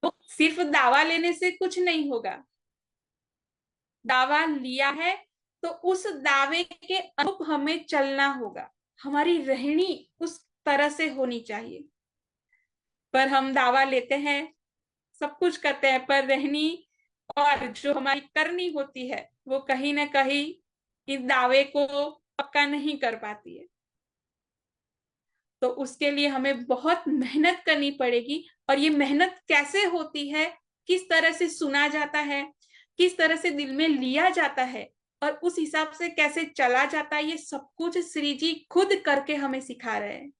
तो सिर्फ दावा लेने से कुछ नहीं होगा। दावा लिया है तो उस दावे के अनुरूप हमें चलना होगा, हमारी रहनी उस तरह से होनी चाहिए। पर हम दावा लेते हैं, सब कुछ करते हैं, पर रहनी और जो हमारी करनी होती है वो कहीं ना कहीं इस दावे को पक्का नहीं कर पाती है। तो उसके लिए हमें बहुत मेहनत करनी पड़ेगी। और ये मेहनत कैसे होती है, किस तरह से सुना जाता है, किस तरह से दिल में लिया जाता है, और उस हिसाब से कैसे चला जाता है, ये सब कुछ श्री जी खुद करके हमें सिखा रहे हैं।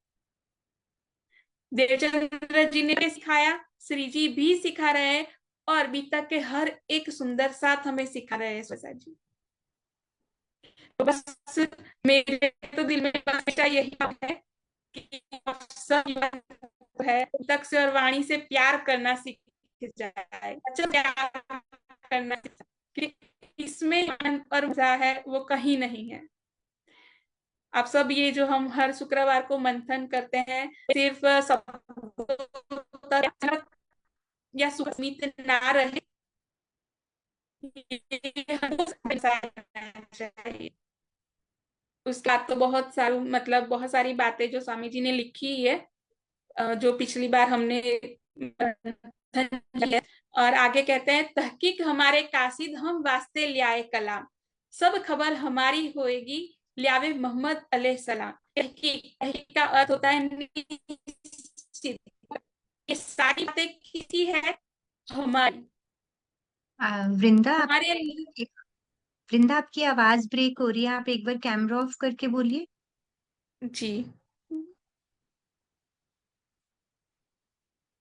देवचंद्र जी ने सिखाया, श्री जी भी सिखा रहे हैं, और बीता के हर एक सुंदर साथ हमें सिखा रहे हैं स्वसा जी। तो बस मेरे तो दिल में हमेशा यही है कि सब है तक से और वाणी से प्यार करना सीख जाए, अच्छा प्यार करना सीख, कि इसमें और मजा है वो कहीं नहीं है। आप सब ये जो हम हर शुक्रवार को मंथन करते हैं, सिर्फ या सुमित ना रहे, ये हमको समझना चाहिए। उसका तो बहुत सारी मतलब बहुत सारी बातें जो स्वामी जी ने लिखी है, जो पिछली बार हमने मंथन किया है। और आगे कहते हैं, तहकीक हमारे कासिद हम वास्ते ल्याए कलाम, सब खबर हमारी होएगी ल्यावे मोहम्मद अलैहि सलाम। तहकीक का अर्थ होता है निश्चित। ये सारी बातें किसकी है? हमारी, वृंदा हमारे लिए। वृंदा आपकी आवाज ब्रेक हो रही है, आप एक बार कैमरा ऑफ करके बोलिए। जी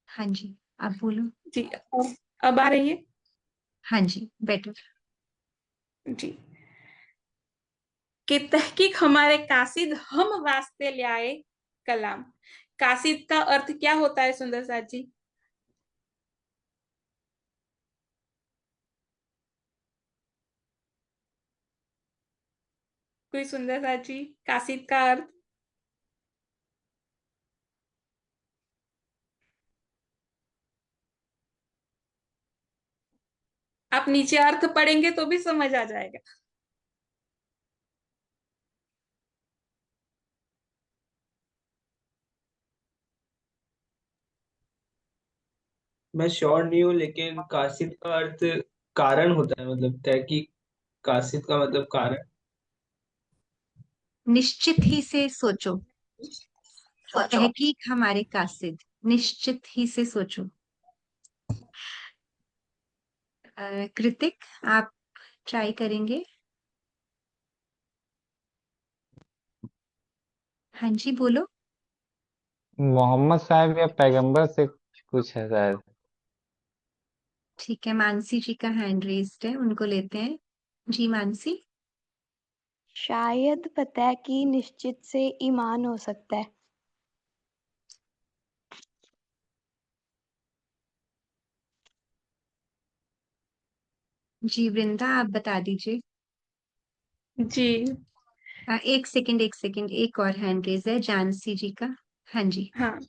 हाँ जी, आप बोलो। जी, अब आ रही है? हाँ जी, बेटर। जी, कि तहकीक हमारे कासिद हम वास्ते ले आए कलाम। कासिद का अर्थ क्या होता है सुंदर साथ जी? कोई सुंदर साथ जी, कासिद का अर्थ? आप नीचे अर्थ पढ़ेंगे तो भी समझ आ जाएगा। मैं श्योर नहीं हूँ, लेकिन कासिद का अर्थ कारण होता है, मतलब तहकीक, कासिद का मतलब कारण। निश्चित ही से सोचो, तहकीक हमारे कासिद, निश्चित ही से सोचो। कृतिक, आप ट्राई करेंगे? हाँ जी, बोलो। मोहम्मद साहब या पैगंबर से कुछ है शायद। ठीक है, मानसी जी का हैंड रेस्ड है, उनको लेते हैं। जी मानसी। शायद पता है कि निश्चित से ईमान हो सकता है। जी वृंदा, आप बता दीजिए। जी एक सेकंड, एक सेकंड, एक और हैंड रेज है जानसी जी का। हाँ जी। हाँ,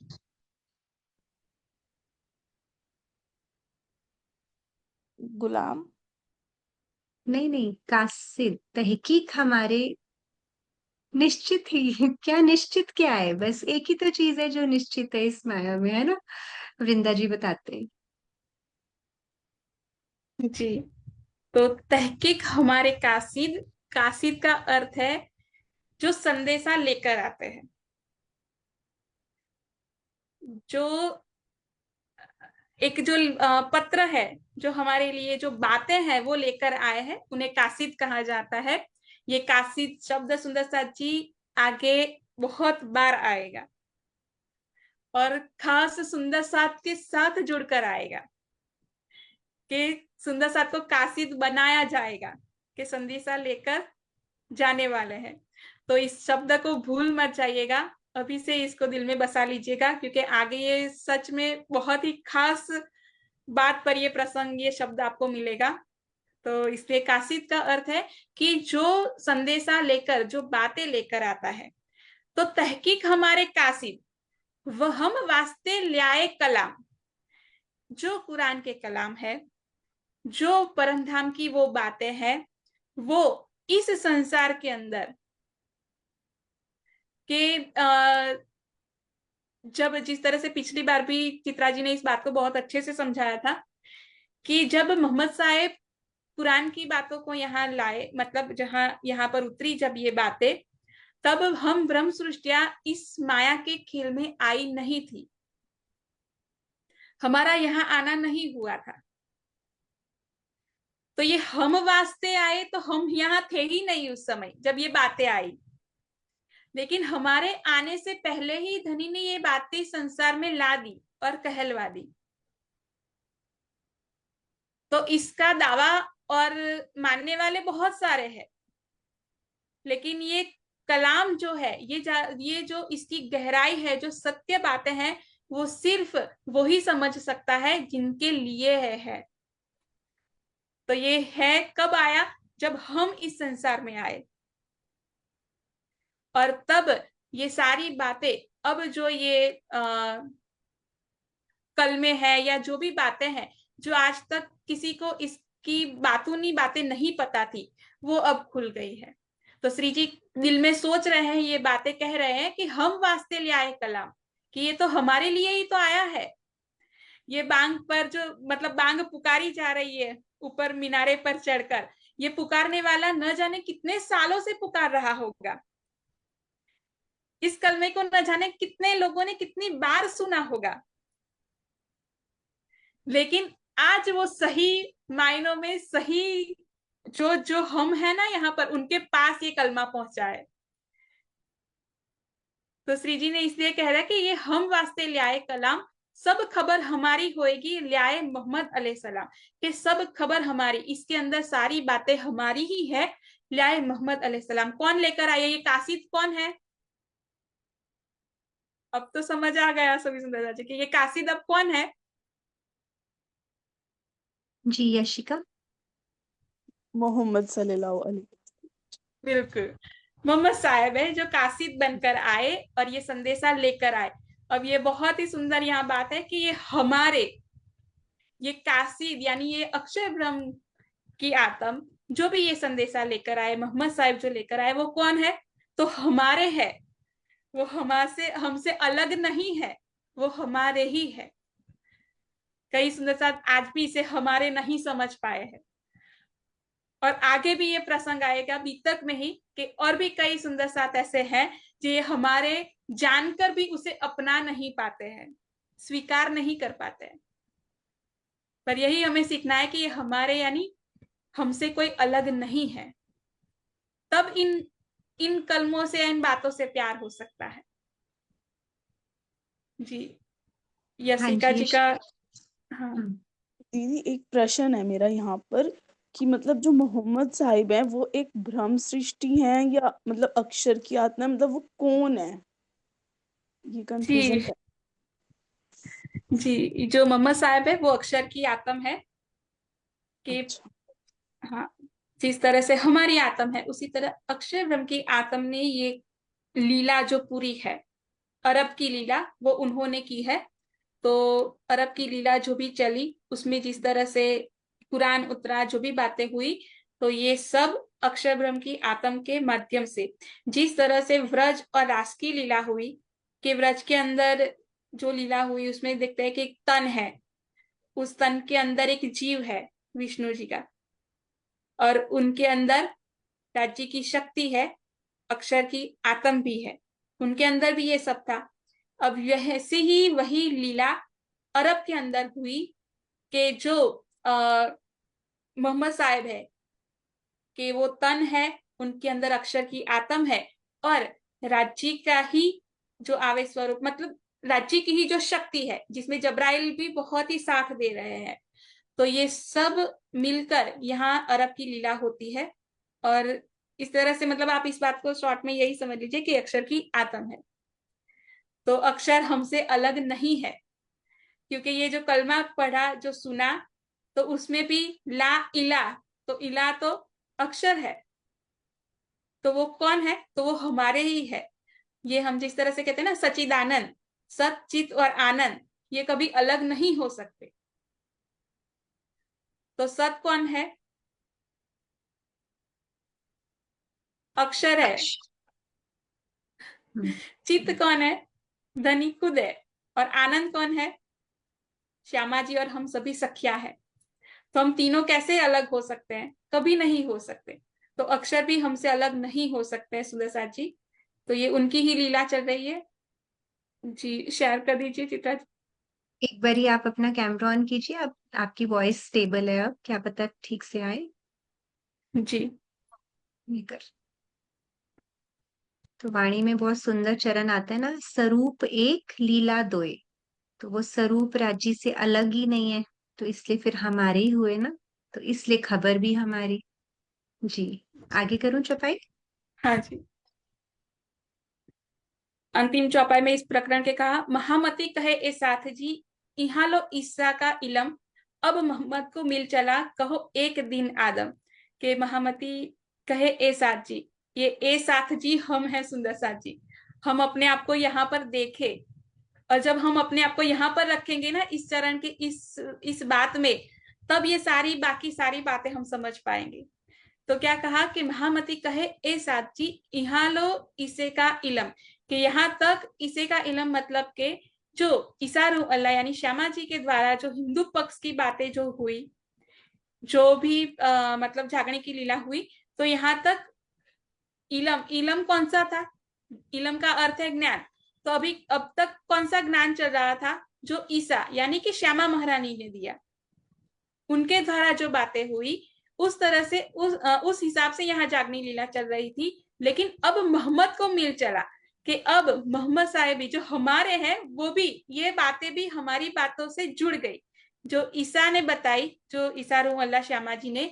गुलाम। नहीं नहीं, कासिद, तहकीक हमारे निश्चित ही क्या निश्चित क्या है? बस एक ही तो चीज है जो निश्चित है इस माया में, है ना? वृंदा जी बताते हैं। जी, तो तहकीक हमारे कासिद, कासिद का अर्थ है जो संदेशा लेकर आते हैं, जो एक जो पत्र है, जो हमारे लिए जो बातें हैं वो लेकर आए हैं, उन्हें कासिद कहा जाता है। ये कासिद शब्द सुंदर साथ जी आगे बहुत बार आएगा और खास सुंदर साथ के साथ जुड़कर आएगा कि सुंदर साथ को कासिद बनाया जाएगा, कि संदेशा लेकर जाने वाले हैं। तो इस शब्द को भूल मत जाइएगा, अभी से इसको दिल में बसा लीजिएगा, क्योंकि आगे ये सच में बहुत ही खास बात पर ये प्रसंग, ये शब्द आपको मिलेगा। तो इसलिए कासिद का अर्थ है कि जो संदेशा लेकर, जो बातें लेकर आता है। तो तहकीक हमारे कासिद, वह हम वास्ते ल्याए कलाम, जो कुरान के कलाम है, जो परमधाम की वो बातें हैं, वो इस संसार के अंदर के जब जिस तरह से पिछली बार भी चित्रा जी ने इस बात को बहुत अच्छे से समझाया था कि जब मोहम्मद साहेब कुरान की बातों को यहाँ लाए, मतलब जहां यहाँ पर उतरी जब ये बातें, तब हम ब्रह्म सृष्टिया इस माया के खेल में आई नहीं थी, हमारा यहाँ आना नहीं हुआ था। तो ये हम वास्ते आए, तो हम यहाँ थे ही नहीं उस समय जब ये बातें आई, लेकिन हमारे आने से पहले ही धनी ने ये बातें संसार में ला दी और कहलवा दी। तो इसका दावा और मानने वाले बहुत सारे हैं, लेकिन ये कलाम जो है, ये जो इसकी गहराई है, जो सत्य बातें हैं, वो सिर्फ वही समझ सकता है जिनके लिए है। तो ये है कब आया? जब हम इस संसार में आए। और तब ये सारी बातें, अब जो ये कल में है या जो भी बातें हैं जो आज तक किसी को इसकी बातूनी बातें नहीं पता थी, वो अब खुल गई है। तो श्री जी दिल में सोच रहे हैं, ये बातें कह रहे हैं कि हम वास्ते ले आए कलाम, कि ये तो हमारे लिए ही तो आया है। ये बांग पर जो मतलब बांग पुकारी जा रही है ऊपर मीनारे पर चढ़कर, ये पुकारने वाला न जाने कितने सालों से पुकार रहा होगा। इस कलमे को न जाने कितने लोगों ने कितनी बार सुना होगा, लेकिन आज वो सही मायनों में सही जो जो हम है ना यहाँ पर, उनके पास ये कलमा पहुंचा है। तो श्री जी ने इसलिए कह रहा है कि ये हम वास्ते ल्याए कलाम, सब खबर हमारी होएगी ल्याए मोहम्मद अलैहिस्सलाम, कि सब खबर हमारी, इसके अंदर सारी बातें हमारी ही है, ल्याए मोहम्मद अलैहिस्सलाम। कौन लेकर आया? ये कासिद कौन है? अब तो समझ आ गया सभी सुंदरता जी कि ये कासिद अब कौन है। जी यशिका। मोहम्मद सल्लल्लाहु अलैहि। बिल्कुल, मोहम्मद साहब है जो कासिद बनकर आए और ये संदेशा लेकर आए। अब ये बहुत ही सुंदर यहाँ बात है कि ये हमारे, ये कासिद यानी ये अक्षय ब्रह्म की आत्म जो भी ये संदेशा लेकर आए, मोहम्मद साहब जो लेकर आए, वो कौन है? तो हमारे है। वो हमारे हमसे अलग नहीं है, वो हमारे ही है। कई सुंदर आज भी इसे हमारे नहीं समझ पाए हैं, और आगे भी ये प्रसंग आएगा बीतक में ही कि और भी कई सुंदर साथ ऐसे हैं जो ये हमारे जानकर भी उसे अपना नहीं पाते हैं, स्वीकार नहीं कर पाते हैं। पर यही हमें सीखना है कि ये हमारे यानी हमसे कोई अलग नहीं है, तब इन इन कलमों से, इन बातों से प्यार हो सकता है। जी हाँ यशिका जी जी का। हाँ दीदी एक प्रश्न है मेरा यहाँ पर कि मतलब जो मोहम्मद साहिब हैं वो एक ब्रह्म सृष्टि हैं या मतलब अक्षर की आत्मा, मतलब वो कौन है? ये कंफ्यूजन जी है। जी, जो मोहम्मद साहब है वो अक्षर की आत्म है कि अच्छा। हाँ, जिस तरह से हमारी आत्म है उसी तरह अक्षर ब्रह्म की आत्म ने ये लीला जो पूरी है, अरब की लीला वो उन्होंने की है। तो अरब की लीला जो भी चली उसमें जिस तरह से कुरान उतरा, जो भी बातें हुई, तो ये सब अक्षर ब्रह्म की आत्म के माध्यम से, जिस तरह से व्रज और रास की लीला हुई, कि व्रज के अंदर जो लीला हुई उसमें देखते हैं कि एक तन है, उस तन के अंदर एक जीव है विष्णु जी का, और उनके अंदर राज्य की शक्ति है, अक्षर की आत्म भी है, उनके अंदर भी ये सब था। अब यह से ही वही लीला अरब के अंदर हुई कि जो मोहम्मद साहब है कि वो तन है, उनके अंदर अक्षर की आत्म है, और राज्य का ही जो आवे स्वरूप, मतलब राज्य की ही जो शक्ति है, जिसमें जब्राइल भी बहुत ही साथ दे रहे हैं। तो ये सब मिलकर यहाँ अरब की लीला होती है। और इस तरह से मतलब आप इस बात को शॉर्ट में यही समझ लीजिए कि अक्षर की आत्म है। तो अक्षर हमसे अलग नहीं है, क्योंकि ये जो कलमा पढ़ा, जो सुना, तो उसमें भी ला इला, तो इला तो अक्षर है, तो वो कौन है? तो वो हमारे ही है। ये हम जिस तरह से कहते हैं ना सच्चिदानंद, सत चित और आनंद, ये कभी अलग नहीं हो सकते। तो सत कौन है? अक्षर है। चित्त कौन है? धनी खुद है। और आनंद कौन है? श्यामा जी और हम सभी सखिया है। तो हम तीनों कैसे अलग हो सकते हैं? कभी नहीं हो सकते। तो अक्षर भी हमसे अलग नहीं हो सकते हैं सुदर्शन जी। तो ये उनकी ही लीला चल रही है। जी शेयर कर दीजिए चित्रा जी। एक बारी आप अपना कैमरा ऑन कीजिए। आप आपकी वॉइस स्टेबल है, अब क्या पता ठीक से आए। जी ये कर। तो वाणी में बहुत सुंदर चरण आता है ना, स्वरूप एक लीला दोए। तो वो स्वरूप राज्य से अलग ही नहीं है, तो इसलिए फिर हमारे ही हुए ना, तो इसलिए खबर भी हमारी। जी आगे करूं चौपाई? हाँ जी। अंतिम चौपाई में इस प्रकरण के कहा, महामती कहे ए साथ जी, इहा लो ईसा का इलम, अब मोहम्मद को मिल चला कहो एक दिन आदम। के महामती कहे ए साथ जी, ये ए साथ जी हम हैं सुंदर साथ जी, हम अपने आप को यहाँ पर देखे, और जब हम अपने आप को यहाँ पर रखेंगे ना इस चरण के इस बात में, तब ये सारी बाकी सारी बातें हम समझ पाएंगे। तो क्या कहा कि महामती कहे ए साची यहाँ लो इसे का इलम, कि यहाँ तक इसे का इलम मतलब के जो इसारू अल्लाह यानी श्यामा जी के द्वारा जो हिंदू पक्ष की बातें जो हुई, जो भी मतलब जागने की लीला हुई, तो यहाँ तक इलम, इलम कौन सा था? इलम का अर्थ है ज्ञान। तो अभी अब तक कौन सा ज्ञान चल रहा था? जो ईसा यानी कि श्यामा महारानी ने दिया, उनके द्वारा जो बातें हुई उस तरह से उस हिसाब से यहाँ जागनी लीला चल रही थी। लेकिन अब मोहम्मद को मिल चला कि अब मोहम्मद साहेब जो हमारे हैं वो भी ये बातें भी हमारी बातों से जुड़ गई, जो ईसा ने बताई, जो ईसा रूह अल्लाह श्यामा जी ने,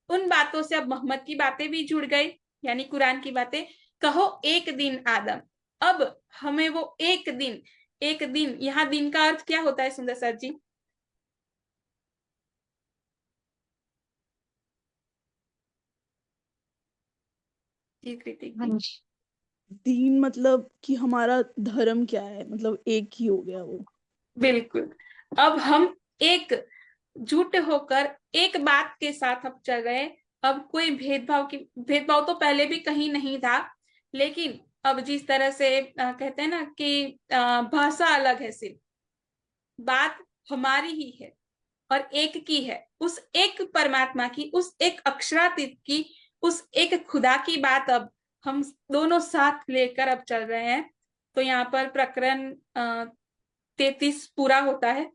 उन बातों से अब मोहम्मद की बातें भी जुड़ गई, यानी कुरान की बातें। कहो एक दिन आदम, अब हमें वो एक दिन, यहाँ दिन का अर्थ क्या होता है सुंदर सर जी? जी कृतिक हाँ जी। जी। दीन मतलब कि हमारा धर्म क्या है, मतलब एक ही हो गया वो। बिल्कुल, अब हम एक जुट होकर एक बात के साथ अब चल रहे हैं। अब कोई भेदभाव तो पहले भी कहीं नहीं था, लेकिन अब जिस तरह से कहते हैं ना कि भाषा अलग है, सिर्फ बात हमारी ही है और एक की है, उस एक परमात्मा की, उस एक अक्षरातीत की, उस एक खुदा की बात अब हम दोनों साथ लेकर अब चल रहे हैं। तो यहाँ पर प्रकरण 33 पूरा होता है।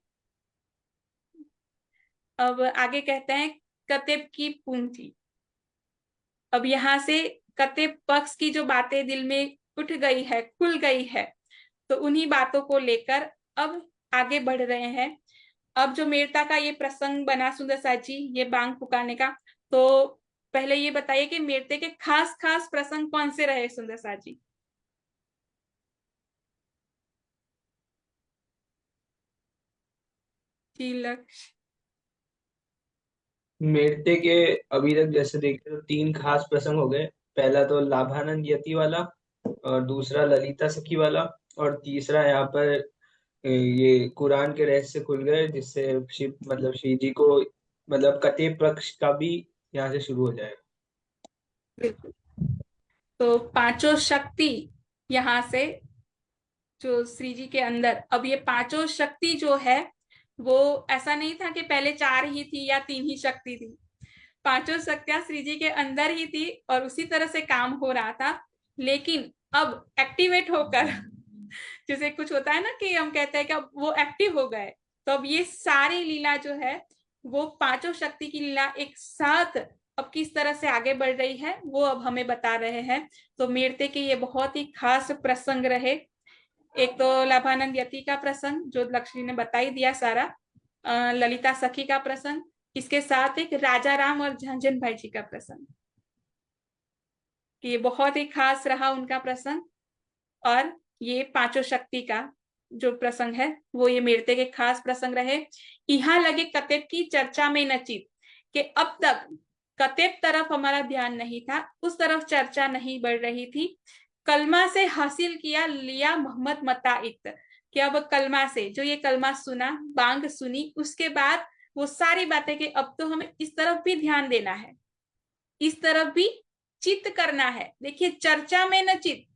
अब आगे कहते हैं कतेब की पूंजी। अब यहाँ से कतेब पक्ष की जो बातें दिल में उठ गई है, खुल गई है, तो उन्हीं बातों को लेकर अब आगे बढ़ रहे हैं। अब जो मेड़ता का ये प्रसंग बना सुंदर साथ जी, ये बांग पुकारने का, तो पहले ये बताइए कि मेड़ते के खास खास प्रसंग कौन से रहे सुंदर साथ जी? जी लक्ष्य। मेड़ते के अभी तक जैसे देखे तो 3 खास प्रसंग हो गए। पहला तो लाभानंद यति वाला, और दूसरा ललिता सखी वाला, और तीसरा यहाँ पर ये कुरान के रहस्य खुल गए, जिससे शिव मतलब श्री जी को मतलब कतेब पक्ष का भी यहाँ से शुरू हो जाएगा। बिल्कुल, तो पांचों शक्ति यहाँ से जो श्री जी के अंदर, अब ये पांचों शक्ति जो है वो ऐसा नहीं था कि पहले 4 ही थी या 3 ही शक्ति थी, पांचों शक्तियां श्री जी के अंदर ही थी और उसी तरह से काम हो रहा था। लेकिन अब एक्टिवेट होकर जैसे कुछ होता है ना कि हम कहते हैं कि अब वो एक्टिव हो गए, तो अब ये सारी लीला जो है वो पांचों शक्ति की लीला एक साथ अब किस तरह से आगे बढ़ रही है वो अब हमें बता रहे हैं। तो मेड़ते के ये बहुत ही खास प्रसंग रहे। एक तो लाभानंद यति का प्रसंग जो लक्ष्मी ने बता ही दिया सारा, ललिता सखी का प्रसंग, इसके साथ एक राजा राम और झंझन भाई जी का प्रसंग, ये बहुत ही खास रहा उनका प्रसंग। और ये पांचों शक्ति का जो प्रसंग है वो ये मेड़ते के खास प्रसंग रहे। यहाँ लगे कतेब की चर्चा में नचित, कि अब तक कतेब तरफ हमारा ध्यान नहीं था, उस तरफ चर्चा नहीं बढ़ रही थी। कलमा से हासिल किया लिया मोहम्मद मताइत, कि अब कलमा से जो ये कलमा सुना, बांग सुनी, उसके बाद वो सारी बातें कि अब तो हमें इस तरफ भी ध्यान देना है, इस तरफ भी चित्त करना है। देखिए चर्चा में न चित्त,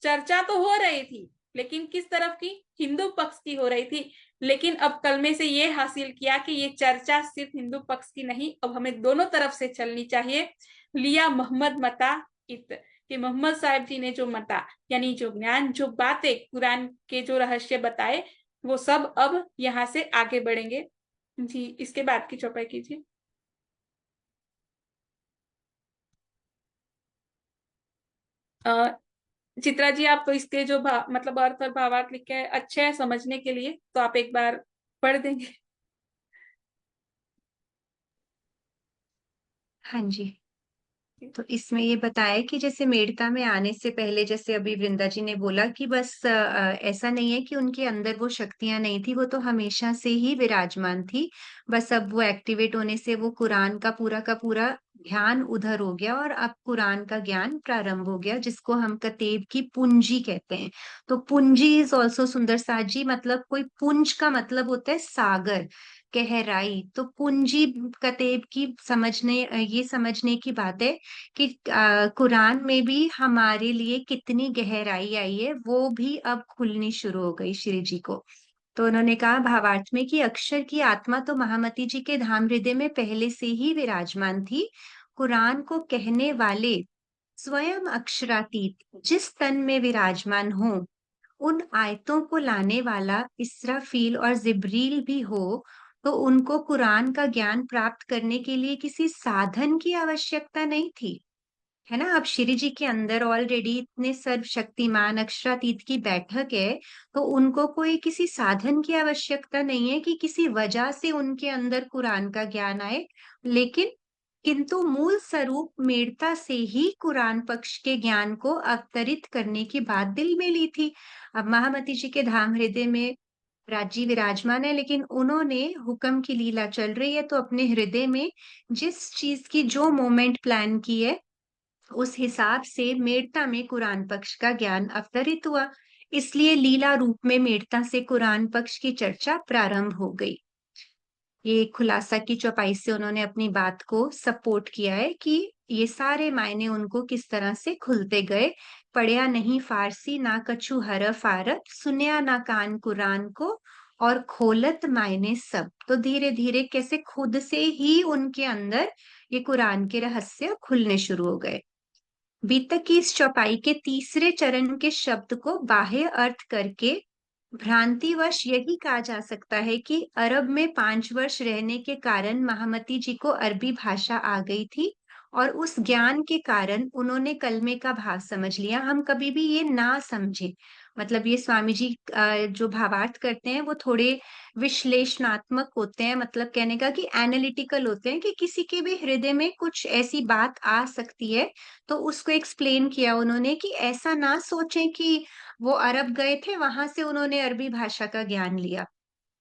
चर्चा तो हो रही थी लेकिन किस तरफ की? हिंदू पक्ष की हो रही थी। लेकिन अब कलमे से ये हासिल किया कि ये चर्चा सिर्फ हिंदू पक्ष की नहीं, अब हमें दोनों तरफ से चलनी चाहिए। लिया मोहम्मद मता इत, कि मोहम्मद साहब जी ने जो मता यानी जो ज्ञान, जो बातें कुरान के जो रहस्य बताए, वो सब अब यहाँ से आगे बढ़ेंगे। जी इसके बाद की चौपाई कीजिए। चित्रा जी आप इसके जो मतलब अर्थ और भावार्थ लिखे हैं अच्छे हैं समझने के लिए, तो आप एक बार पढ़ देंगे? हाँ जी। तो इसमें ये बताया कि जैसे मेड़ता में आने से पहले, जैसे अभी वृंदा जी ने बोला कि बस ऐसा नहीं है कि उनके अंदर वो शक्तियां नहीं थी, वो तो हमेशा से ही विराजमान थी। बस अब वो एक्टिवेट होने से वो कुरान का पूरा ध्यान उधर हो गया और अब कुरान का ज्ञान प्रारंभ हो गया, जिसको हम कतेब की पूंजी कहते हैं। तो पूंजी इज ऑल्सो सुंदर साजी, मतलब कोई पुंज का मतलब होता है सागर, गहराई। तो पूंजी कतेब की ये समझने की बात है कि कुरान में भी हमारे लिए कितनी गहराई आई है, वो भी अब खुलनी शुरू हो गई श्री जी को। तो उन्होंने कहा भावार्थ में कि अक्षर की आत्मा तो महामती जी के धाम हृदय में पहले से ही विराजमान थी। कुरान को कहने वाले स्वयं अक्षरातीत जिस तन में विराजमान हो, उन आयतों को लाने वाला इसराफील और जिब्रील भी हो, तो उनको कुरान का ज्ञान प्राप्त करने के लिए किसी साधन की आवश्यकता नहीं थी। है ना। अब श्री जी के अंदर ऑलरेडी इतने सर्वशक्तिमान अक्षरातीत की बैठक है, तो उनको कोई किसी साधन की आवश्यकता नहीं है कि किसी वजह से उनके अंदर कुरान का ज्ञान आए। लेकिन किंतु मूल स्वरूप मेड़ता से ही कुरान पक्ष के ज्ञान को अवतरित करने की बात दिल में ली थी। अब महामती जी के धाम हृदय में राजी विराजमान है, लेकिन उन्होंने हुक्म की लीला चल रही है, तो अपने हृदय में जिस चीज की जो मोमेंट प्लान की है, उस हिसाब से मेड़ता में कुरान पक्ष का ज्ञान अवतरित हुआ। इसलिए लीला रूप में मेड़ता से कुरान पक्ष की चर्चा प्रारंभ हो गई। ये खुलासा की चौपाई से उन्होंने अपनी बात को सपोर्ट किया है कि ये सारे मायने उनको किस तरह से खुलते गए। पढ़िया नहीं फारसी ना कछु हरफ आरत, सुनया ना कान कुरान को, और खोलत मायने सब। तो धीरे धीरे कैसे खुद से ही उनके अंदर ये कुरान के रहस्य खुलने शुरू हो गए। बीतक की इस चौपाई के तीसरे चरण के शब्द को बाह्य अर्थ करके भ्रांतिवश यही कहा जा सकता है कि अरब में 5 वर्ष रहने के कारण महामती जी को अरबी भाषा आ गई थी, और उस ज्ञान के कारण उन्होंने कलमे का भाव समझ लिया। हम कभी भी ये ना समझे, मतलब ये स्वामी जी जो भावार्थ करते हैं वो थोड़े विश्लेषणात्मक होते हैं, मतलब कहने का कि एनालिटिकल होते हैं, कि किसी के भी हृदय में कुछ ऐसी बात आ सकती है, तो उसको एक्सप्लेन किया उन्होंने कि ऐसा ना सोचें कि वो अरब गए थे, वहां से उन्होंने अरबी भाषा का ज्ञान लिया।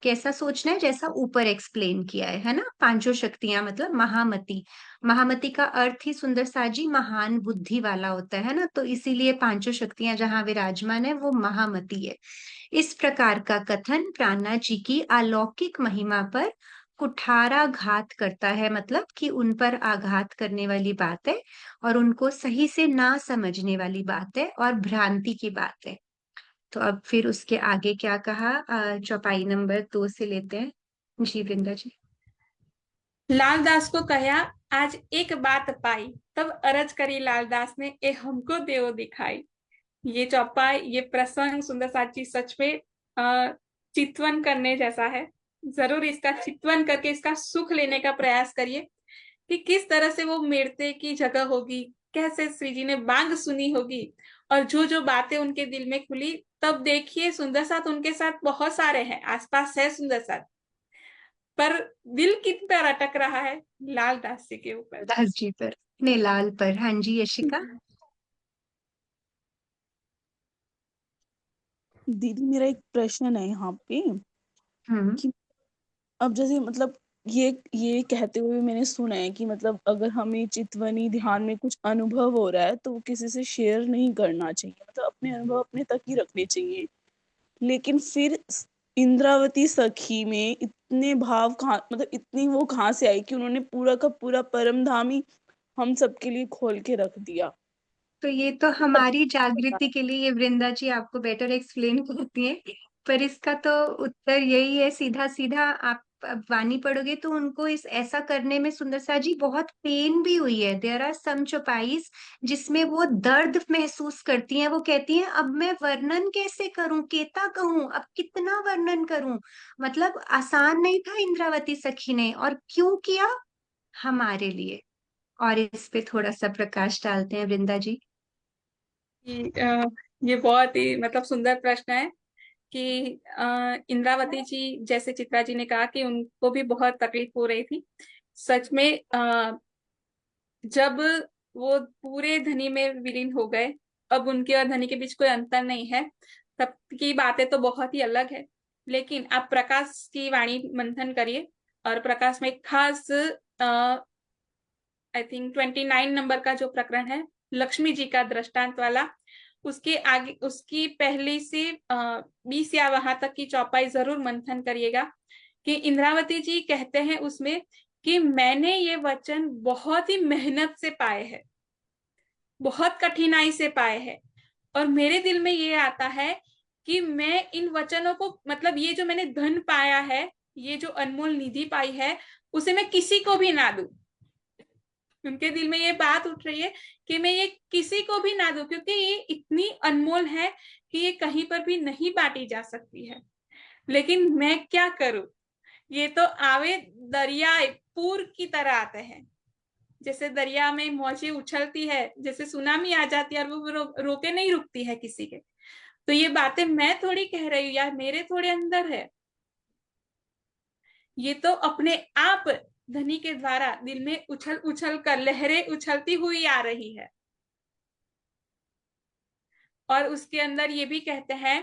कैसा सोचना है, जैसा ऊपर एक्सप्लेन किया है ना। पांचों शक्तियां मतलब महामती, महामती का अर्थ ही सुंदर साजी महान बुद्धि वाला होता है ना, तो इसीलिए पांचों शक्तियां जहां विराजमान है वो महामती है। इस प्रकार का कथन प्राणा जी की अलौकिक महिमा पर कुठाराघात करता है, मतलब कि उन पर आघात करने वाली बात है, और उनको सही से ना समझने वाली बात है, और भ्रांति की बात है। तो अब फिर उसके आगे क्या कहा, चौपाई नंबर 2 से लेते हैं। जी वृंदा जी। लालदास को कहा, आज एक बात पाई, तब अरज करी लालदास ने, ए हमको देव दिखाई। ये चौपाई, ये प्रसंग सुंदर साची सच में चित्वन करने जैसा है। जरूर इसका चित्वन करके इसका सुख लेने का प्रयास करिए कि किस तरह से वो मेड़ते की जगह होगी, कैसे श्री जी ने बांग सुनी होगी, और जो जो बातें उनके दिल में खुली। तब देखिए सुंदर साथ उनके साथ बहुत सारे हैं, आसपास है सुंदर साथ, पर दिल किस पर अटक रहा है, लाल दास जी के ऊपर। दास जी पर, अपने लाल पर। हाँ जी यशिका। दीदी मेरा एक प्रश्न है यहाँ पे हम्म। कि अब जैसे मतलब ये कहते हुए मैंने सुना है कि मतलब अगर हमें चितवनी ध्यान में कुछ अनुभव हो रहा है तो वो किसी से शेयर नहीं करना चाहिए, मतलब अपने अनुभव अपने तक ही रखने चाहिए। लेकिन फिर इंद्रावती सखी में इतने भाव कहाँ, मतलब इतनी वो कहाँ से आई कि उन्होंने पूरा का पूरा परम धाम ही हम सबके लिए खोल के रख दिया। तो ये तो हमारी जागृति के लिए ये वृंदा जी आपको बेटर एक्सप्लेन करती है, पर इसका तो उत्तर यही है सीधा सीधा। आप अब वाणी पढ़ोगे तो उनको इस ऐसा करने में सुंदर सा जी बहुत पेन भी हुई है। देयर आर सम चौपाईस जिसमें वो दर्द महसूस करती हैं। वो कहती हैं अब मैं वर्णन कैसे करूं, केता कहूं, अब कितना वर्णन करूं। मतलब आसान नहीं था इंद्रावती सखी ने, और क्यों किया, हमारे लिए। और इस पे थोड़ा सा प्रकाश डालते हैं वृंदा जी। ये बहुत ही मतलब सुंदर प्रश्न है कि इंद्रावती जी, जैसे चित्रा जी ने कहा कि उनको भी बहुत तकलीफ हो रही थी। सच में जब वो पूरे धनी में विलीन हो गए, अब उनके और धनी के बीच कोई अंतर नहीं है, तब की बातें तो बहुत ही अलग है। लेकिन आप प्रकाश की वाणी मंथन करिए, और प्रकाश में एक खास आई थिंक 29 नंबर का जो प्रकरण है लक्ष्मी जी का दृष्टांत वाला, उसके आगे उसकी पहली से 20 या वहां तक की चौपाई जरूर मंथन करिएगा कि इंद्रावती जी कहते हैं उसमें कि मैंने ये वचन बहुत ही मेहनत से पाए हैं, बहुत कठिनाई से पाए हैं, और मेरे दिल में ये आता है कि मैं इन वचनों को, मतलब ये जो मैंने धन पाया है, ये जो अनमोल निधि पाई है, उसे मैं किसी को भी ना दूं। उनके दिल में ये बात उठ रही है कि मैं ये किसी को भी ना दूं, क्योंकि ये इतनी अनमोल है कि ये कहीं पर भी नहीं बांटी जा सकती है। लेकिन मैं क्या करूं, ये तो आवे दरिया पूर की तरह आते हैं, जैसे दरिया में मौजें उछलती है, जैसे सुनामी आ जाती है और वो रोके नहीं रुकती है किसी के। तो ये बातें मैं थोड़ी कह रही हूँ यार, मेरे थोड़े अंदर है, ये तो अपने आप धनी के द्वारा दिल में उछल उछल कर लहरें उछलती हुई आ रही है। और उसके अंदर ये भी कहते हैं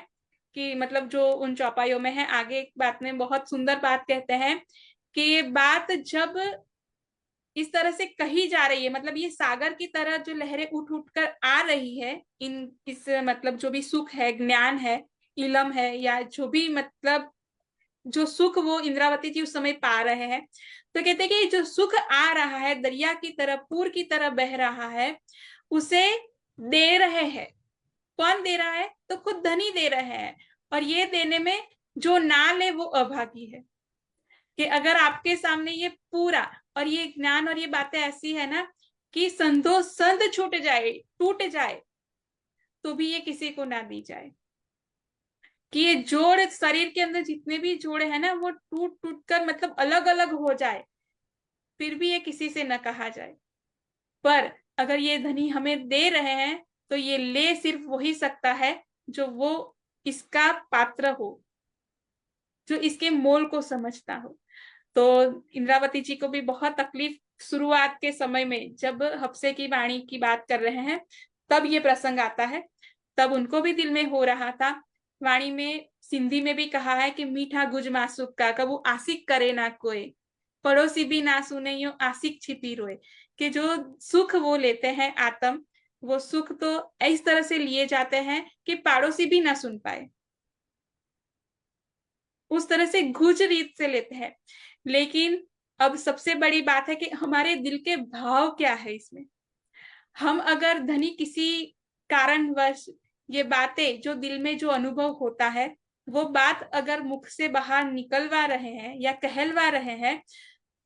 कि मतलब जो उन चौपाइयों में है, आगे एक बात में बहुत सुंदर बात कहते हैं कि ये बात जब इस तरह से कही जा रही है, मतलब ये सागर की तरह जो लहरें उठ उठ कर आ रही है, इस मतलब जो भी सुख है, ज्ञान है, इलम है, या जो भी मतलब जो सुख वो इंद्रावती जी उस समय पा रहे हैं, तो कहते हैं कि जो सुख आ रहा है दरिया की तरह, पूर की तरह बह रहा है, उसे दे रहे हैं। कौन दे रहा है? तो खुद धनी दे रहे हैं। और ये देने में जो ना ले वो अभागी है। कि अगर आपके सामने ये पूरा और ये ज्ञान और ये बातें ऐसी है ना कि संदो संध छूट जाए, टूट जाए, तो भी ये किसी को ना दी जाए। कि ये जोड़ शरीर के अंदर जितने भी जोड़े हैं ना, वो टूट टूट कर मतलब अलग अलग हो जाए, फिर भी ये किसी से न कहा जाए। पर अगर ये धनी हमें दे रहे हैं तो ये ले सिर्फ वही सकता है जो वो इसका पात्र हो, जो इसके मोल को समझता हो। तो इंद्रावती जी को भी बहुत तकलीफ शुरुआत के समय में, जब हफ्से की वाणी की बात कर रहे हैं तब ये प्रसंग आता है, तब उनको भी दिल में हो रहा था। वाणी में सिंधी में भी कहा है कि मीठा गुज मासुक का कबू आशिक करे ना कोई, पड़ोसी भी ना सुने यो आशिक छिपी रोए। कि जो सुख वो लेते हैं आत्म, वो सुख तो इस तरह से लिए जाते हैं कि पड़ोसी भी ना सुन पाए, उस तरह से घुज रीत से लेते हैं। लेकिन अब सबसे बड़ी बात है कि हमारे दिल के भाव क्या है इसमें। हम अगर धनी किसी कारणवश ये बातें जो दिल में जो अनुभव होता है, वो बात अगर मुख से बाहर निकलवा रहे हैं या कहलवा रहे हैं,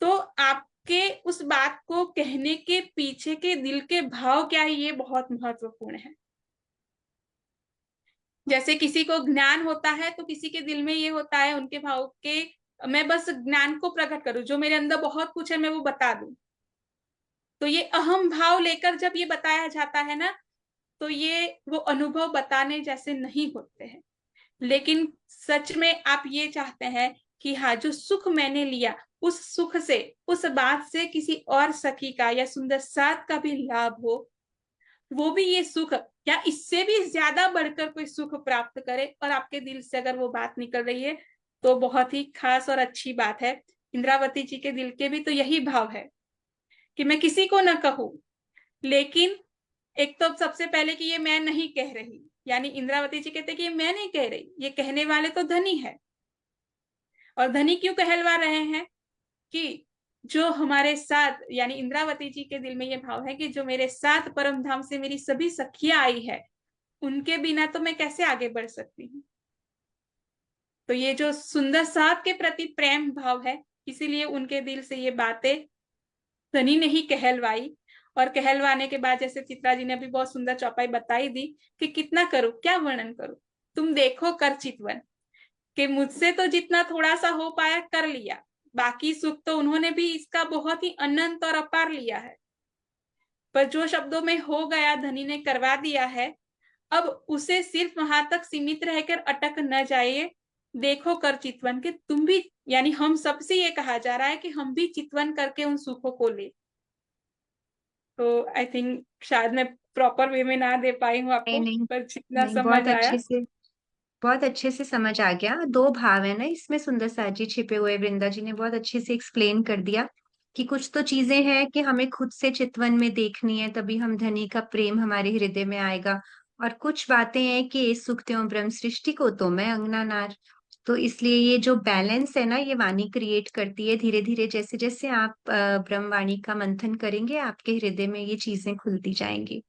तो आपके उस बात को कहने के पीछे के दिल के भाव क्या है, ये बहुत महत्वपूर्ण है। जैसे किसी को ज्ञान होता है तो किसी के दिल में ये होता है उनके भाव के, मैं बस ज्ञान को प्रकट करूं, जो मेरे अंदर बहुत कुछ है मैं वो बता दूं। तो ये अहम भाव लेकर जब ये बताया जाता है ना, तो ये वो अनुभव बताने जैसे नहीं होते हैं। लेकिन सच में आप ये चाहते हैं कि हाँ, जो सुख मैंने लिया, उस सुख से, उस बात से किसी और सखी का या सुंदर साथ का भी लाभ हो, वो भी ये सुख या इससे भी ज्यादा बढ़कर कोई सुख प्राप्त करे, और आपके दिल से अगर वो बात निकल रही है तो बहुत ही खास और अच्छी बात है। इंद्रावती जी के दिल के भी तो यही भाव है कि मैं किसी को न कहूं, लेकिन एक तो सबसे पहले कि ये मैं नहीं कह रही, यानी इंद्रावती जी कहते कि ये मैं नहीं कह रही, ये कहने वाले तो धनी है। और धनी क्यों कहलवा रहे हैं? कि जो हमारे साथ, यानी इंद्रावती जी के दिल में ये भाव है कि जो मेरे साथ परम धाम से मेरी सभी सखियां आई है, उनके बिना तो मैं कैसे आगे बढ़ सकती हूँ। तो ये जो सुंदर साथ के प्रति प्रेम भाव है, इसीलिए उनके दिल से ये बातें धनी ने ही कहलवाई। और कहलवाने के बाद जैसे चित्रा जी ने अभी बहुत सुंदर चौपाई बताई दी कि कितना करूं, क्या वर्णन करूं, तुम देखो कर चितवन, कि मुझसे तो जितना थोड़ा सा हो पाया कर लिया, बाकी सुख तो उन्होंने भी इसका बहुत ही अनंत और अपार लिया है। पर जो शब्दों में हो गया धनी ने करवा दिया है, अब उसे सिर्फ वहां तक सीमित रहकर अटक न जाइए, देखो कर चितवन के तुम भी, यानी हम सबसे ये कहा जा रहा है कि हम भी चितवन करके उन सुखों को ले। तो आई थिंक शायद मैं प्रॉपर वे में ना दे पाई हूँ नहीं आपको, नहीं पर जितना नहीं, समझ आया। बहुत अच्छे से समझ आ गया। दो भाव है ना इसमें सुंदर साथ जी छिपे हुए, वृंदा जी ने बहुत अच्छे से एक्सप्लेन कर दिया कि कुछ तो चीजें हैं कि हमें खुद से चितवन में देखनी है, तभी हम धनी का प्रेम हमारे हृदय में आएगा। और कुछ बातें हैं कि सुख त्यों ब्रह्म सृष्टि को तो मैं अंगना नार। तो इसलिए ये जो बैलेंस है ना, ये वाणी क्रिएट करती है। धीरे धीरे जैसे जैसे आप ब्रह्मवाणी का मंथन करेंगे, आपके हृदय में ये चीजें खुलती जाएंगी।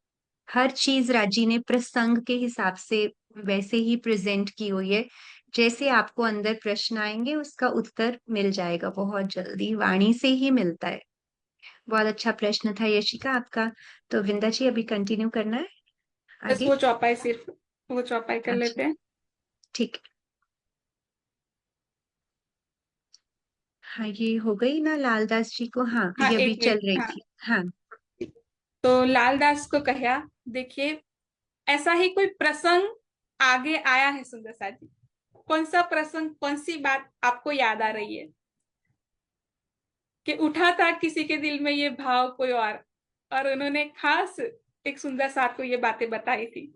हर चीज राजी ने प्रसंग के हिसाब से वैसे ही प्रेजेंट की हुई है। जैसे आपको अंदर प्रश्न आएंगे, उसका उत्तर मिल जाएगा बहुत जल्दी, वाणी से ही मिलता है। बहुत अच्छा प्रश्न था यशिका आपका। तो वृंदा जी अभी कंटिन्यू करना है बस आगे? वो चौपाई, सिर्फ वो चौपाई कर अच्छा, लेते हैं। ठीक है। हाँ, ये हो गई ना लालदास जी को? हाँ, हाँ, ये अभी एक चल मिनट। रही हाँ, थी। हाँ। तो लालदास को कहा, देखिए ऐसा ही कोई प्रसंग आगे आया है सुंदर सा जी। कौन सा प्रसंग, कौन सी बात आपको याद आ रही है कि उठा था किसी के दिल में ये भाव कोई और उन्होंने खास एक सुंदर साथ को ये बातें बताई थी?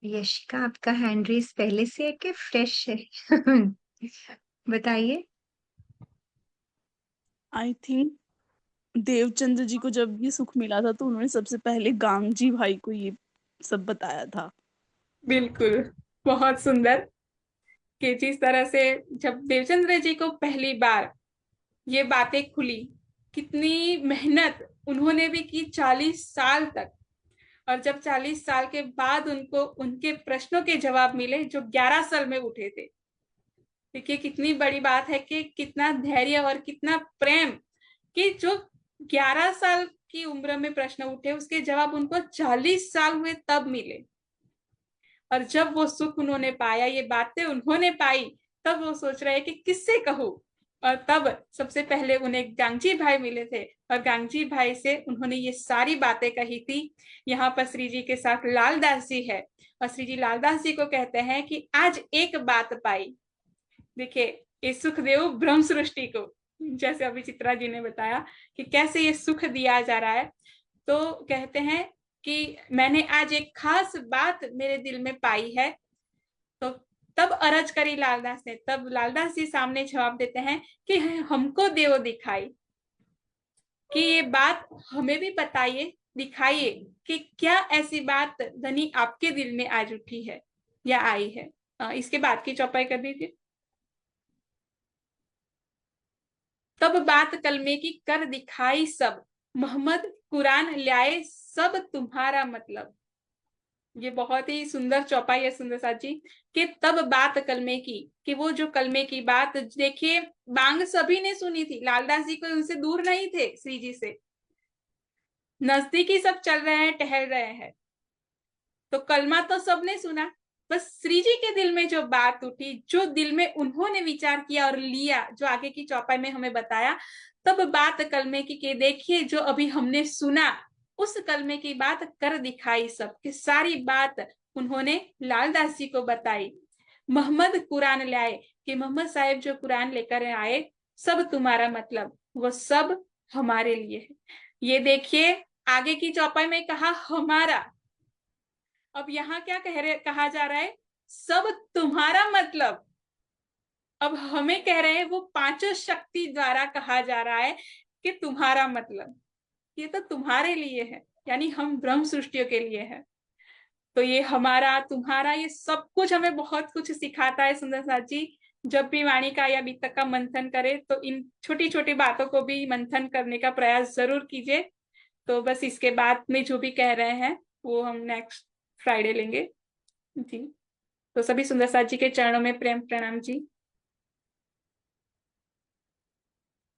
यशिका, आपका हैंड रेस पहले से है कि फ्रेश है? बताइए। आई थिंक देवचंद्र जी को जब ये सुख मिला था तो उन्होंने सबसे पहले गांगजी भाई को ये सब बताया था। बिल्कुल, बहुत सुंदर। कि जिस तरह से जब देवचंद्र जी को पहली बार ये बातें खुली, कितनी मेहनत उन्होंने भी की 40 साल तक। और जब 40 साल के बाद उनको उनके प्रश्नों के जवाब मिले जो 11 साल में उठे थे। देखिए कितनी बड़ी बात है कि कितना धैर्य और कितना प्रेम, कि जो 11 साल की उम्र में प्रश्न उठे, उसके जवाब उनको 40 साल हुए तब मिले। और जब वो सुख उन्होंने पाया, ये बातें उन्होंने पाई, तब वो सोच रहे हैं कि किससे कहूं। और तब सबसे पहले उन्हें गांगजी भाई मिले थे, और गांगजी भाई से उन्होंने ये सारी बातें कही थी। यहाँ पर श्री जी के साथ लालदास जी है, और श्री जी लालदास जी को कहते हैं कि आज एक बात पाई। देखिए, ये सुखदेव ब्रह्म सृष्टि को, जैसे अभी चित्रा जी ने बताया कि कैसे ये सुख दिया जा रहा है, तो कहते हैं कि मैंने आज एक खास बात मेरे दिल में पाई है। तो तब अरज करी लालदास ने, तब लालदास जी सामने जवाब देते हैं कि हमको देव दिखाई, कि ये बात हमें भी बताइए, दिखाइए कि क्या ऐसी बात धनी आपके दिल में आज उठी है या आई है। इसके बाद की चौपाई कर दीजिए। तब बात कलमे की कर दिखाई सब, मोहम्मद कुरान लाए सब तुम्हारा मतलब। ये बहुत ही सुंदर चौपाई है सुंदर साथ जी। कि तब बात कलमे की, कि वो जो कलमे की बात, देखिए बांग सभी ने सुनी थी, लालदास जी कोई उनसे दूर नहीं थे, श्री जी से नजदीकी सब चल रहे हैं, टहल रहे हैं। तो कलमा तो सबने सुना, बस श्री जी के दिल में जो बात उठी, जो दिल में उन्होंने विचार किया और लिया, जो आगे की चौपाई में हमें बताया, तब बात कलमे की के देखिए जो अभी हमने सुना, उस कलमे की बात कर दिखाई सब, कि सारी बात उन्होंने लालदास जी को बताई। मोहम्मद कुरान लाए, कि मोहम्मद साहब जो कुरान लेकर आए, सब तुम्हारा मतलब, वो सब हमारे लिए है। ये देखिए आगे की चौपाई में कहा हमारा, अब यहाँ क्या कहा जा रहा है, सब तुम्हारा मतलब। अब हमें कह रहे हैं, वो पांचों शक्ति द्वारा कहा जा रहा है कि तुम्हारा मतलब, ये तो तुम्हारे लिए है, यानी हम ब्रह्म सृष्टियों के लिए है। तो ये हमारा तुम्हारा, ये सब कुछ हमें बहुत कुछ सिखाता है सुंदर साथ जी। जब भी वाणी का या बीतक का मंथन करे, तो इन छोटी छोटी बातों को भी मंथन करने का प्रयास जरूर कीजिए। तो बस इसके बाद में जो भी कह रहे हैं वो हम नेक्स्ट फ्राइडे लेंगे जी। तो सभी सुंदर साथ जी के चरणों में प्रेम प्रणाम जी।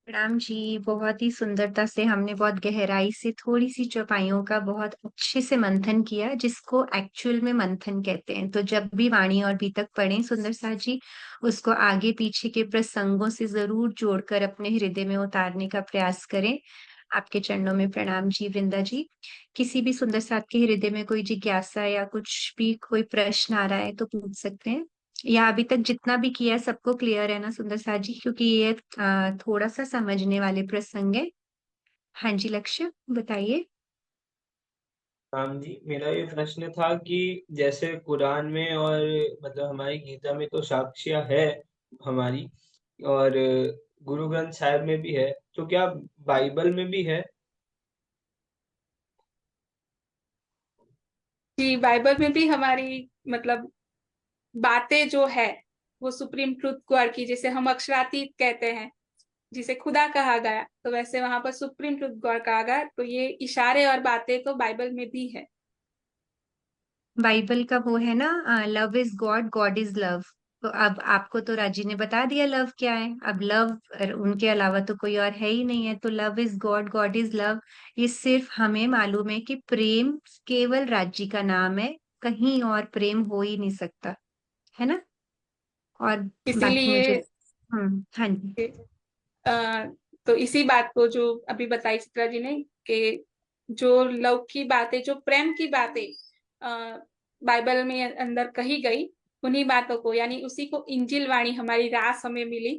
प्रणाम जी। बहुत ही सुंदरता से हमने बहुत गहराई से थोड़ी सी चौपाइयों का बहुत अच्छे से मंथन किया, जिसको एक्चुअल में मंथन कहते हैं। तो जब भी वाणी और बीतक पढ़ें सुंदर साथ जी, उसको आगे पीछे के प्रसंगों से जरूर जोड़कर अपने हृदय में उतारने का प्रयास करें। आपके चरणों में प्रणाम जी वृंदा जी। किसी भी सुंदर साथ के हृदय में कोई जिज्ञासा या कुछ भी कोई प्रश्न आ रहा है तो पूछ सकते हैं। या अभी तक जितना भी किया सबको क्लियर है ना सुंदर साथ जी? क्योंकि ये थोड़ा सा समझने वाले प्रसंग है। हाँ जी, लक्ष्य बताइए। राम जी, मेरा ये प्रश्न था कि जैसे कुरान में और मतलब हमारी गीता में तो साक्ष्य है हमारी, और गुरु ग्रंथ साहिब में भी है, तो क्या बाइबल में भी है? कि बाइबल में भी हमारी मतलब बातें जो है वो सुप्रीम ट्रुथ गॉड की, जैसे हम अक्षरातीत कहते हैं जिसे खुदा कहा गया, तो वैसे वहां पर सुप्रीम ट्रुथ गॉड कहा गया, तो ये इशारे और बातें तो बाइबल में भी है। बाइबल का वो है ना, love is God, God is love. तो अब आपको तो राजी ने बता दिया लव क्या है। अब लव उनके अलावा तो कोई और है ही नहीं है, तो love is God, God is love. ये सिर्फ हमें मालूम है कि प्रेम केवल राज्य का नाम है, कहीं और प्रेम हो ही नहीं सकता, है ना। और बाकी इसीलिए मुझे हाँ जी। अ, तो इसी बात को जो अभी बताई चित्रा जी ने, कि जो लव की बातें, जो प्रेम की बातें बाइबल में अंदर कही गई, उन्हीं बातों को, यानी उसी को इंजिल वाणी हमारी रास हमें मिली।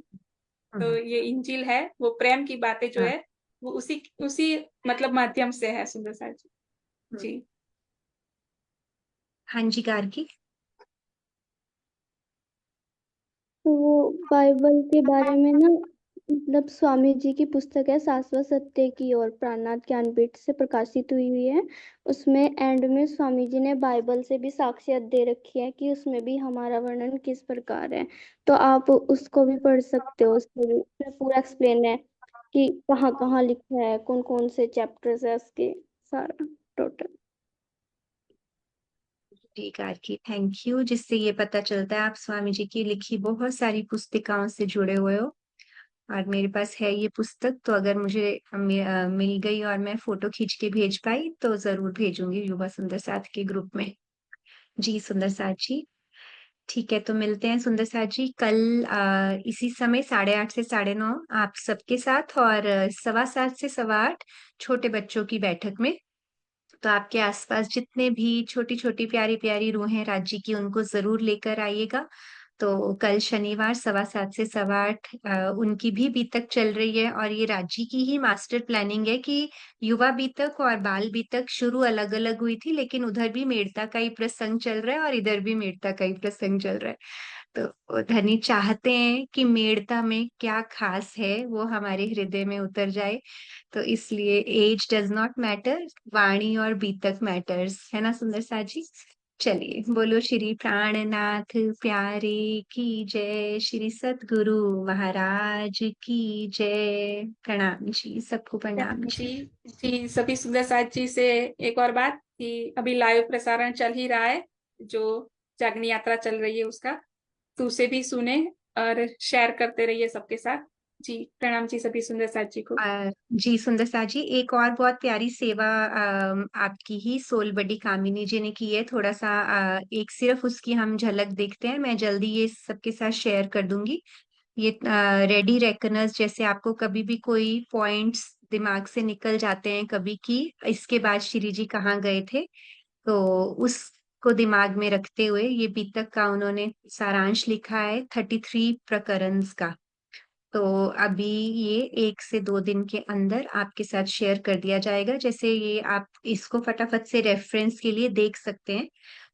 तो हम्म, ये इंजिल है, वो प्रेम की बातें जो हाँ। है वो उसी उसी मतलब माध्यम से है, सुंदर साथ जी। हम्म, जी। हाँ जी गार्गी। तो वो बाइबल के बारे में ना, मतलब स्वामी जी की पुस्तक है शाश्वत सत्य की ओर, प्राणनाथ ज्ञानपीठ से प्रकाशित हुई है। उसमें एंड में स्वामी जी ने बाइबल से भी साक्षियत दे रखी है कि उसमें भी हमारा वर्णन किस प्रकार है। तो आप उसको भी पढ़ सकते हो, उसमें भी उसमें पूरा एक्सप्लेन है कि कहाँ कहाँ लिखा है, कौन कौन से चैप्टर्स है उसके, सारा टोटल। ठीक गार्गी, थैंक यू। जिससे ये पता चलता है आप स्वामी जी की लिखी बहुत सारी पुस्तिकाओं से जुड़े हुए हो। और मेरे पास है ये पुस्तक, तो अगर मुझे मिल गई और मैं फोटो खींच के भेज पाई तो जरूर भेजूंगी युवा सुंदर साथ के ग्रुप में। जी सुंदर साथ जी। ठीक है, तो मिलते हैं सुंदर साथ जी कल इसी समय 8:30 से 9:30 आप सबके साथ, और 7:15 से 8:15 छोटे बच्चों की बैठक में। तो आपके आसपास जितने भी छोटी छोटी प्यारी प्यारी रूहें राज्य की, उनको जरूर लेकर आइएगा। तो कल शनिवार 7:15 से 8:15 उनकी भी बीतक चल रही है, और ये राज्य की ही मास्टर प्लानिंग है कि युवा बीतक और बाल बीतक शुरू अलग अलग हुई थी, लेकिन उधर भी मेड़ता का ही प्रसंग चल रहा है और इधर भी मेड़ता का ही प्रसंग चल रहा है। तो धनी चाहते हैं कि मेड़ता में क्या खास है वो हमारे हृदय में उतर जाए। तो इसलिए एज डज नॉट मैटर, वाणी और बीतक मैटर्स, है ना सुंदर सा जी। चलिए बोलो श्री प्राणनाथ प्यारे की जय, श्री सतगुरु महाराज की जय। प्रणाम जी, सबको प्रणाम जी। जी। जी, सभी सुंदर साथ जी से एक और बात कि अभी लाइव प्रसारण चल ही रहा है, जो जागनी यात्रा चल रही है उसका, तो उसे भी सुने और शेयर करते रहिए सबके साथ। जी, प्रणाम जी सभी सुंदर साथ जी को। जी सुंदर सा जी, एक और बहुत प्यारी सेवा आपकी ही सोल बड़ी कामिनी जी ने की है। थोड़ा सा एक सिर्फ उसकी हम झलक देखते हैं, मैं जल्दी ये सबके साथ शेयर कर दूंगी। ये रेडी रेकनर्स, जैसे आपको कभी भी कोई पॉइंट्स दिमाग से निकल जाते हैं कभी, कि इसके बाद श्री जी कहाँ गए थे, तो उसको दिमाग में रखते हुए ये बीतक का उन्होंने सारांश लिखा है 33 प्रकरण का। तो अभी ये 1 से 2 दिन के अंदर आपके साथ शेयर कर दिया जाएगा। जैसे ये आप इसको फटाफट से रेफरेंस के लिए देख सकते हैं।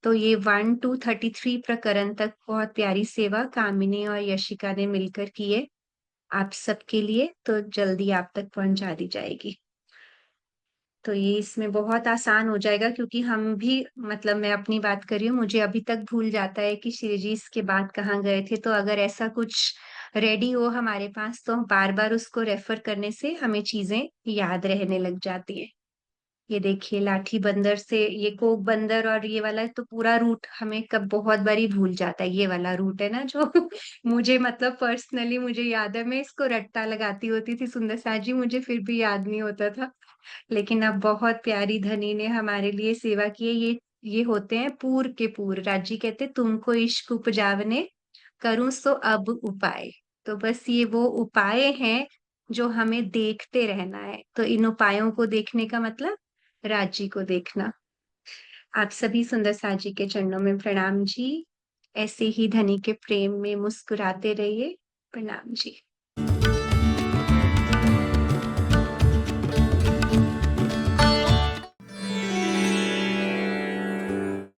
तो ये 1 to 33 प्रकरण तक बहुत प्यारी सेवा कामिनी और यशिका ने मिलकर की है आप सबके लिए, तो जल्दी आप तक पहुंचा दी जाएगी। तो ये इसमें बहुत आसान हो जाएगा, क्योंकि हम भी, मतलब मैं अपनी बात कर रही हूँ, मुझे अभी तक भूल जाता है कि श्री जी इसके बाद कहाँ गए थे। तो अगर ऐसा कुछ रेडी हो हमारे पास, तो बार बार उसको रेफर करने से हमें चीजें याद रहने लग जाती है। ये देखिए लाठी बंदर से ये कोक बंदर, और ये वाला तो पूरा रूट हमें कब बहुत बारी भूल जाता है। ये वाला रूट है ना जो मुझे, मतलब पर्सनली मुझे याद है, मैं इसको रट्टा लगाती होती थी सुंदर सा जी, मुझे फिर भी याद नहीं होता था। लेकिन अब बहुत प्यारी धनी ने हमारे लिए सेवा की है। ये होते हैं पूर के पूर। राजी कहते तुमको इश्क उपजावने, करूं सो अब उपाय। तो बस ये वो उपाय हैं जो हमें देखते रहना है। तो इन उपायों को देखने का मतलब राजी को देखना। आप सभी सुंदर साजी के चरणों में प्रणाम जी। ऐसे ही धनी के प्रेम में मुस्कुराते रहिए। प्रणाम जी।